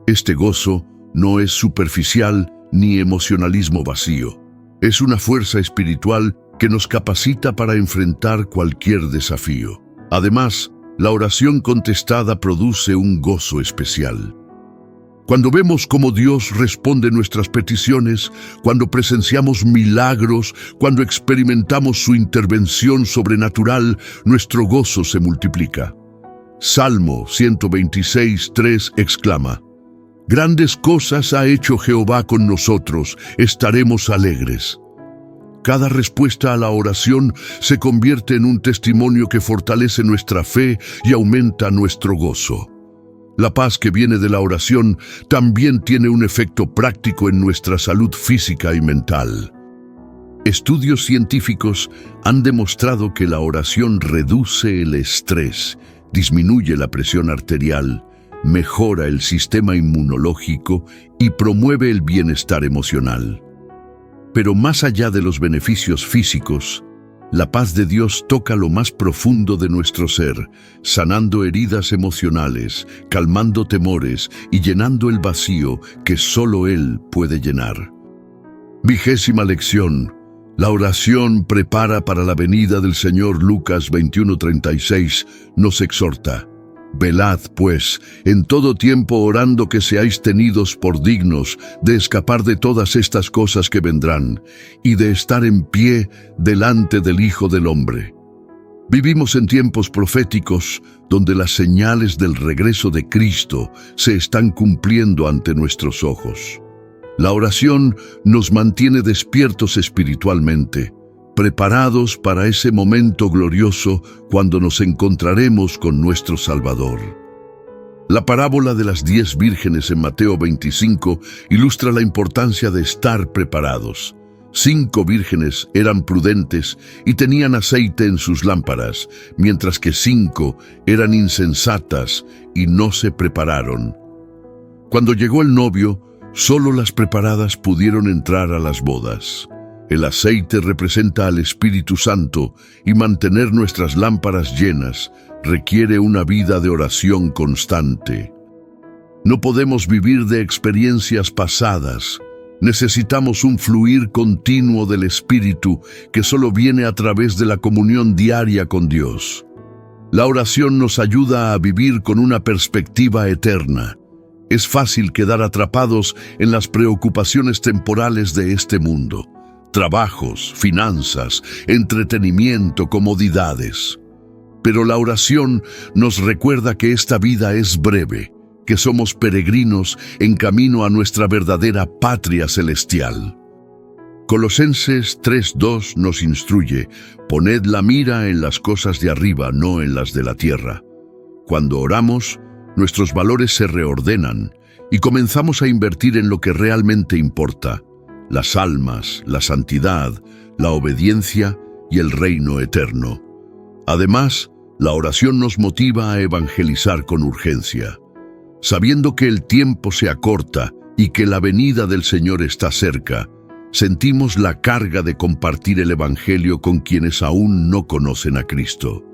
Este gozo no es superficial ni emocionalismo vacío. Es una fuerza espiritual que nos capacita para enfrentar cualquier desafío. Además, la oración contestada produce un gozo especial. Cuando vemos cómo Dios responde nuestras peticiones, cuando presenciamos milagros, cuando experimentamos su intervención sobrenatural, nuestro gozo se multiplica. Salmo 126:3 exclama: «Grandes cosas ha hecho Jehová con nosotros, estaremos alegres». Cada respuesta a la oración se convierte en un testimonio que fortalece nuestra fe y aumenta nuestro gozo. La paz que viene de la oración también tiene un efecto práctico en nuestra salud física y mental. Estudios científicos han demostrado que la oración reduce el estrés, disminuye la presión arterial, mejora el sistema inmunológico y promueve el bienestar emocional. Pero más allá de los beneficios físicos, la paz de Dios toca lo más profundo de nuestro ser, sanando heridas emocionales, calmando temores y llenando el vacío que solo Él puede llenar. 20ª lección. La oración prepara para la venida del Señor. Lucas 21:36 nos exhorta: «Velad, pues, en todo tiempo orando, que seáis tenidos por dignos de escapar de todas estas cosas que vendrán, y de estar en pie delante del Hijo del Hombre». Vivimos en tiempos proféticos donde las señales del regreso de Cristo se están cumpliendo ante nuestros ojos. La oración nos mantiene despiertos espiritualmente, preparados para ese momento glorioso cuando nos encontraremos con nuestro Salvador. La parábola de las 10 vírgenes en Mateo 25 ilustra la importancia de estar preparados. 5 vírgenes eran prudentes y tenían aceite en sus lámparas, mientras que 5 eran insensatas y no se prepararon. Cuando llegó el novio, solo las preparadas pudieron entrar a las bodas. El aceite representa al Espíritu Santo y mantener nuestras lámparas llenas requiere una vida de oración constante. No podemos vivir de experiencias pasadas. Necesitamos un fluir continuo del Espíritu que solo viene a través de la comunión diaria con Dios. La oración nos ayuda a vivir con una perspectiva eterna. Es fácil quedar atrapados en las preocupaciones temporales de este mundo. Trabajos, finanzas, entretenimiento, comodidades. Pero la oración nos recuerda que esta vida es breve, que somos peregrinos en camino a nuestra verdadera patria celestial. Colosenses 3:2 nos instruye: «Poned la mira en las cosas de arriba, no en las de la tierra». Cuando oramos, nuestros valores se reordenan y comenzamos a invertir en lo que realmente importa: las almas, la santidad, la obediencia y el reino eterno. Además, la oración nos motiva a evangelizar con urgencia. Sabiendo que el tiempo se acorta y que la venida del Señor está cerca, sentimos la carga de compartir el Evangelio con quienes aún no conocen a Cristo.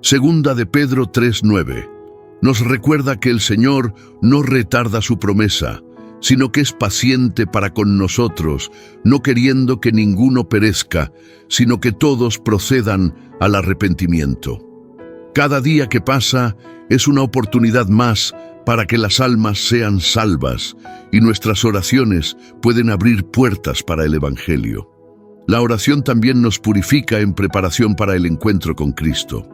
Segunda de Pedro 3:9 nos recuerda que el Señor no retarda su promesa, sino que es paciente para con nosotros, no queriendo que ninguno perezca, sino que todos procedan al arrepentimiento. Cada día que pasa es una oportunidad más para que las almas sean salvas y nuestras oraciones pueden abrir puertas para el Evangelio. La oración también nos purifica en preparación para el encuentro con Cristo.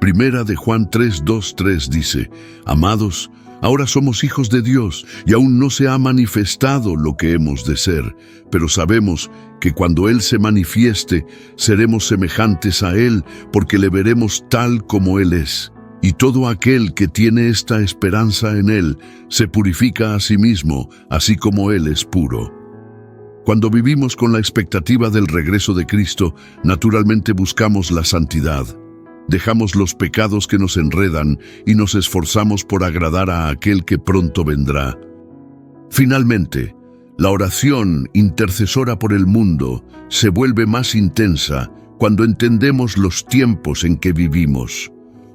Primera de Juan 3:2-3 dice: «Amados, ahora somos hijos de Dios y aún no se ha manifestado lo que hemos de ser, pero sabemos que cuando Él se manifieste, seremos semejantes a Él porque le veremos tal como Él es. Y todo aquel que tiene esta esperanza en Él se purifica a sí mismo, así como Él es puro». Cuando vivimos con la expectativa del regreso de Cristo, naturalmente buscamos la santidad. Dejamos los pecados que nos enredan y nos esforzamos por agradar a aquel que pronto vendrá. Finalmente, La oración intercesora por el mundo se vuelve más intensa cuando entendemos los tiempos en que vivimos.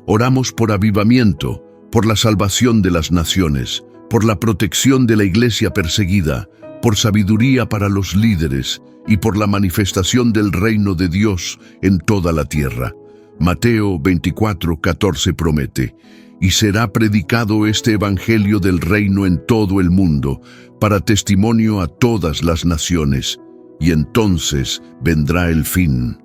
Oramos por avivamiento, por la salvación de las naciones, por la protección de la iglesia perseguida, por sabiduría para los líderes y por la manifestación del reino de Dios en toda la tierra. Mateo 24:14 promete: y será predicado este evangelio del reino en todo el mundo, para testimonio a todas las naciones, y entonces vendrá el fin.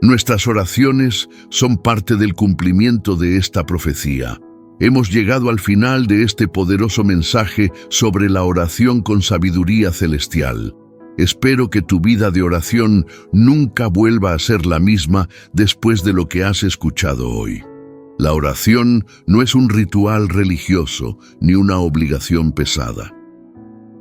Nuestras oraciones son parte del cumplimiento de esta profecía. Hemos llegado al final de este poderoso mensaje sobre la oración con sabiduría celestial. Espero que tu vida de oración nunca vuelva a ser la misma después de lo que has escuchado hoy. La oración no es un ritual religioso ni una obligación pesada.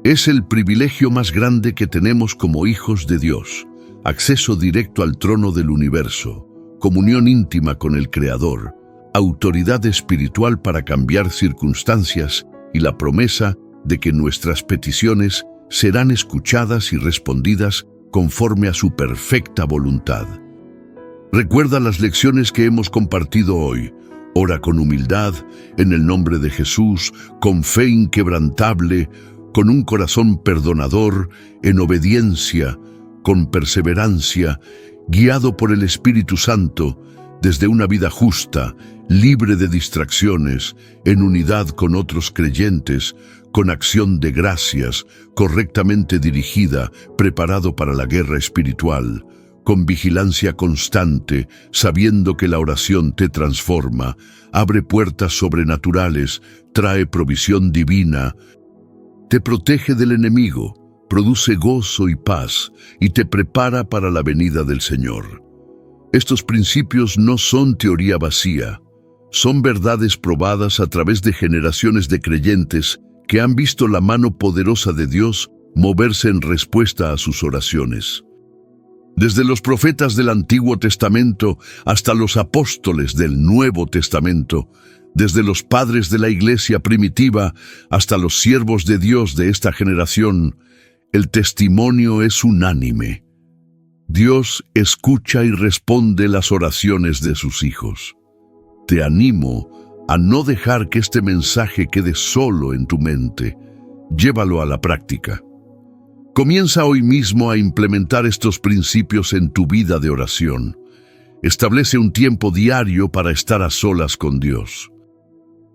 Es el privilegio más grande que tenemos como hijos de Dios: acceso directo al trono del universo, comunión íntima con el Creador, autoridad espiritual para cambiar circunstancias y la promesa de que nuestras peticiones serán escuchadas y respondidas conforme a su perfecta voluntad. Recuerda las lecciones que hemos compartido hoy. Ora con humildad, en el nombre de Jesús, con fe inquebrantable, con un corazón perdonador, en obediencia, con perseverancia, guiado por el Espíritu Santo, desde una vida justa, libre de distracciones, en unidad con otros creyentes, con acción de gracias, correctamente dirigida, preparado para la guerra espiritual, con vigilancia constante, sabiendo que la oración te transforma, abre puertas sobrenaturales, trae provisión divina, te protege del enemigo, produce gozo y paz, y te prepara para la venida del Señor. Estos principios no son teoría vacía, son verdades probadas a través de generaciones de creyentes que han visto la mano poderosa de Dios moverse en respuesta a sus oraciones. Desde los profetas del Antiguo Testamento hasta los apóstoles del Nuevo Testamento, desde los padres de la iglesia primitiva hasta los siervos de Dios de esta generación, el testimonio es unánime. Dios escucha y responde las oraciones de sus hijos. Te animo a no dejar que este mensaje quede solo en tu mente. Llévalo a la práctica. Comienza hoy mismo a implementar estos principios en tu vida de oración. Establece un tiempo diario para estar a solas con Dios.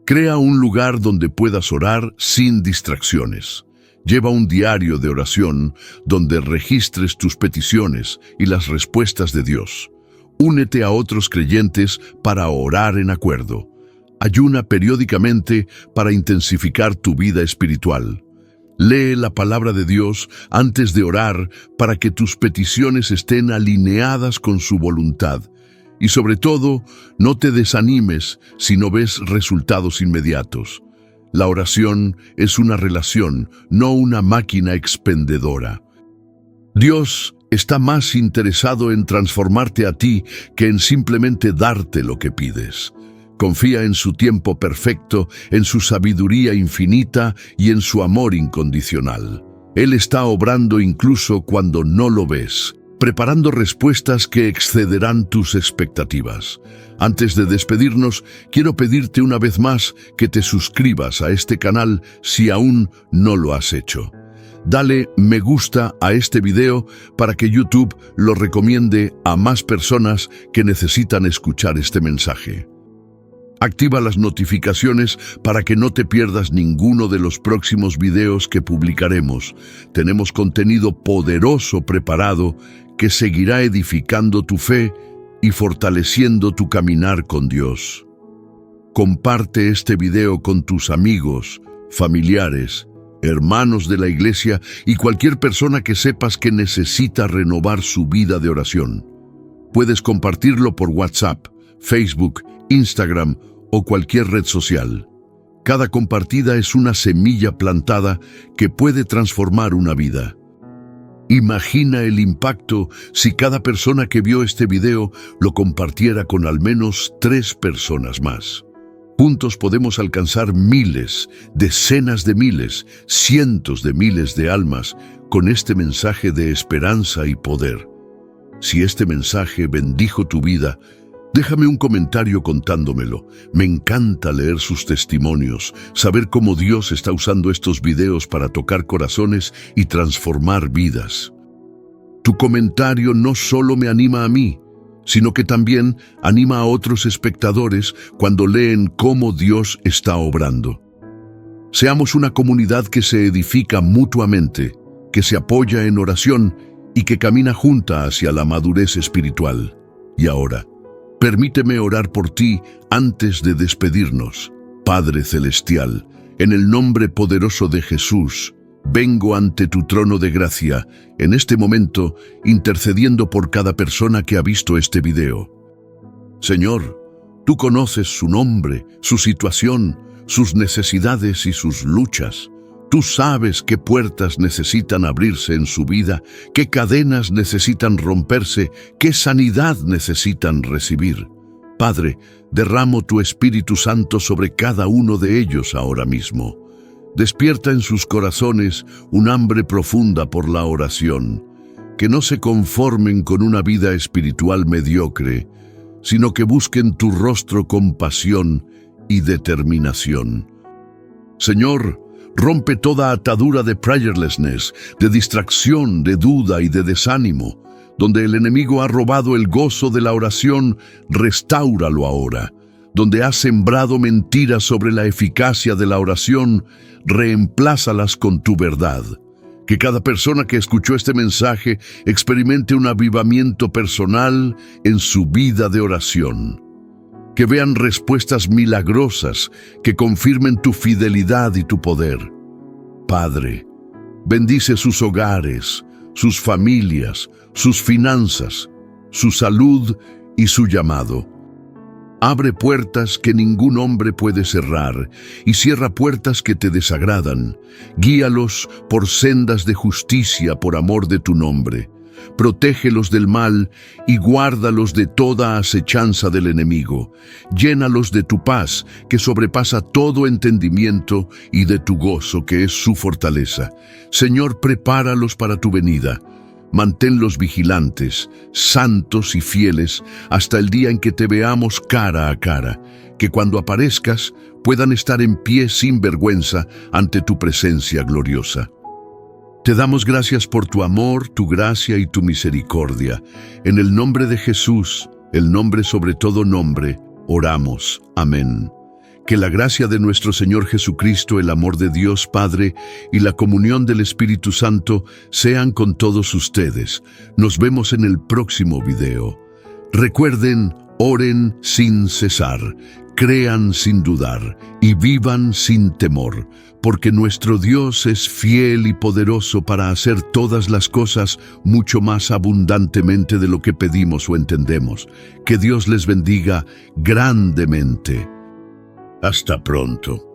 Crea un lugar donde puedas orar sin distracciones. Lleva un diario de oración donde registres tus peticiones y las respuestas de Dios. Únete a otros creyentes para orar en acuerdo. Ayuna periódicamente para intensificar tu vida espiritual. Lee la palabra de Dios antes de orar para que tus peticiones estén alineadas con su voluntad. Y sobre todo, no te desanimes si no ves resultados inmediatos. La oración es una relación, no una máquina expendedora. Dios está más interesado en transformarte a ti que en simplemente darte lo que pides. Confía en su tiempo perfecto, en su sabiduría infinita y en su amor incondicional. Él está obrando incluso cuando no lo ves, preparando respuestas que excederán tus expectativas. Antes de despedirnos, quiero pedirte una vez más que te suscribas a este canal si aún no lo has hecho. Dale me gusta a este video para que YouTube lo recomiende a más personas que necesitan escuchar este mensaje. Activa las notificaciones para que no te pierdas ninguno de los próximos videos que publicaremos. Tenemos contenido poderoso preparado que seguirá edificando tu fe y fortaleciendo tu caminar con Dios. Comparte este video con tus amigos, familiares, hermanos de la iglesia y cualquier persona que sepas que necesita renovar su vida de oración. Puedes compartirlo por WhatsApp, Facebook, Instagram o cualquier red social. Cada compartida es una semilla plantada que puede transformar una vida. Imagina el impacto si cada persona que vio este video lo compartiera con al menos 3 personas más. Juntos podemos alcanzar miles, decenas de miles, cientos de miles de almas con este mensaje de esperanza y poder. Si este mensaje bendijo tu vida, déjame un comentario contándomelo. Me encanta leer sus testimonios, saber cómo Dios está usando estos videos para tocar corazones y transformar vidas. Tu comentario no solo me anima a mí, sino que también anima a otros espectadores cuando leen cómo Dios está obrando. Seamos una comunidad que se edifica mutuamente, que se apoya en oración y que camina junta hacia la madurez espiritual. Y ahora, permíteme orar por ti antes de despedirnos. Padre Celestial, en el nombre poderoso de Jesús, vengo ante tu trono de gracia, en este momento, intercediendo por cada persona que ha visto este video. Señor, tú conoces su nombre, su situación, sus necesidades y sus luchas. Tú sabes qué puertas necesitan abrirse en su vida, qué cadenas necesitan romperse, qué sanidad necesitan recibir. Padre, derramo tu Espíritu Santo sobre cada uno de ellos ahora mismo. Despierta en sus corazones un hambre profunda por la oración, que no se conformen con una vida espiritual mediocre, sino que busquen tu rostro con pasión y determinación. Señor, rompe toda atadura de prayerlessness, de distracción, de duda y de desánimo. Donde el enemigo ha robado el gozo de la oración, restáuralo ahora. Donde has sembrado mentiras sobre la eficacia de la oración, reemplázalas con tu verdad. Que cada persona que escuchó este mensaje experimente un avivamiento personal en su vida de oración. Que vean respuestas milagrosas que confirmen tu fidelidad y tu poder. Padre, bendice sus hogares, sus familias, sus finanzas, su salud y su llamado. Abre puertas que ningún hombre puede cerrar y cierra puertas que te desagradan. Guíalos por sendas de justicia por amor de tu nombre. Protégelos del mal y guárdalos de toda acechanza del enemigo. Llénalos de tu paz, que sobrepasa todo entendimiento, y de tu gozo, que es su fortaleza. Señor, prepáralos para tu venida. Manténlos vigilantes, santos y fieles, hasta el día en que te veamos cara a cara, que cuando aparezcas puedan estar en pie sin vergüenza ante tu presencia gloriosa. Te damos gracias por tu amor, tu gracia y tu misericordia. En el nombre de Jesús, el nombre sobre todo nombre, oramos. Amén. Que la gracia de nuestro Señor Jesucristo, el amor de Dios Padre y la comunión del Espíritu Santo sean con todos ustedes. Nos vemos en el próximo video. Recuerden, oren sin cesar, crean sin dudar y vivan sin temor, porque nuestro Dios es fiel y poderoso para hacer todas las cosas mucho más abundantemente de lo que pedimos o entendemos. Que Dios les bendiga grandemente. Hasta pronto.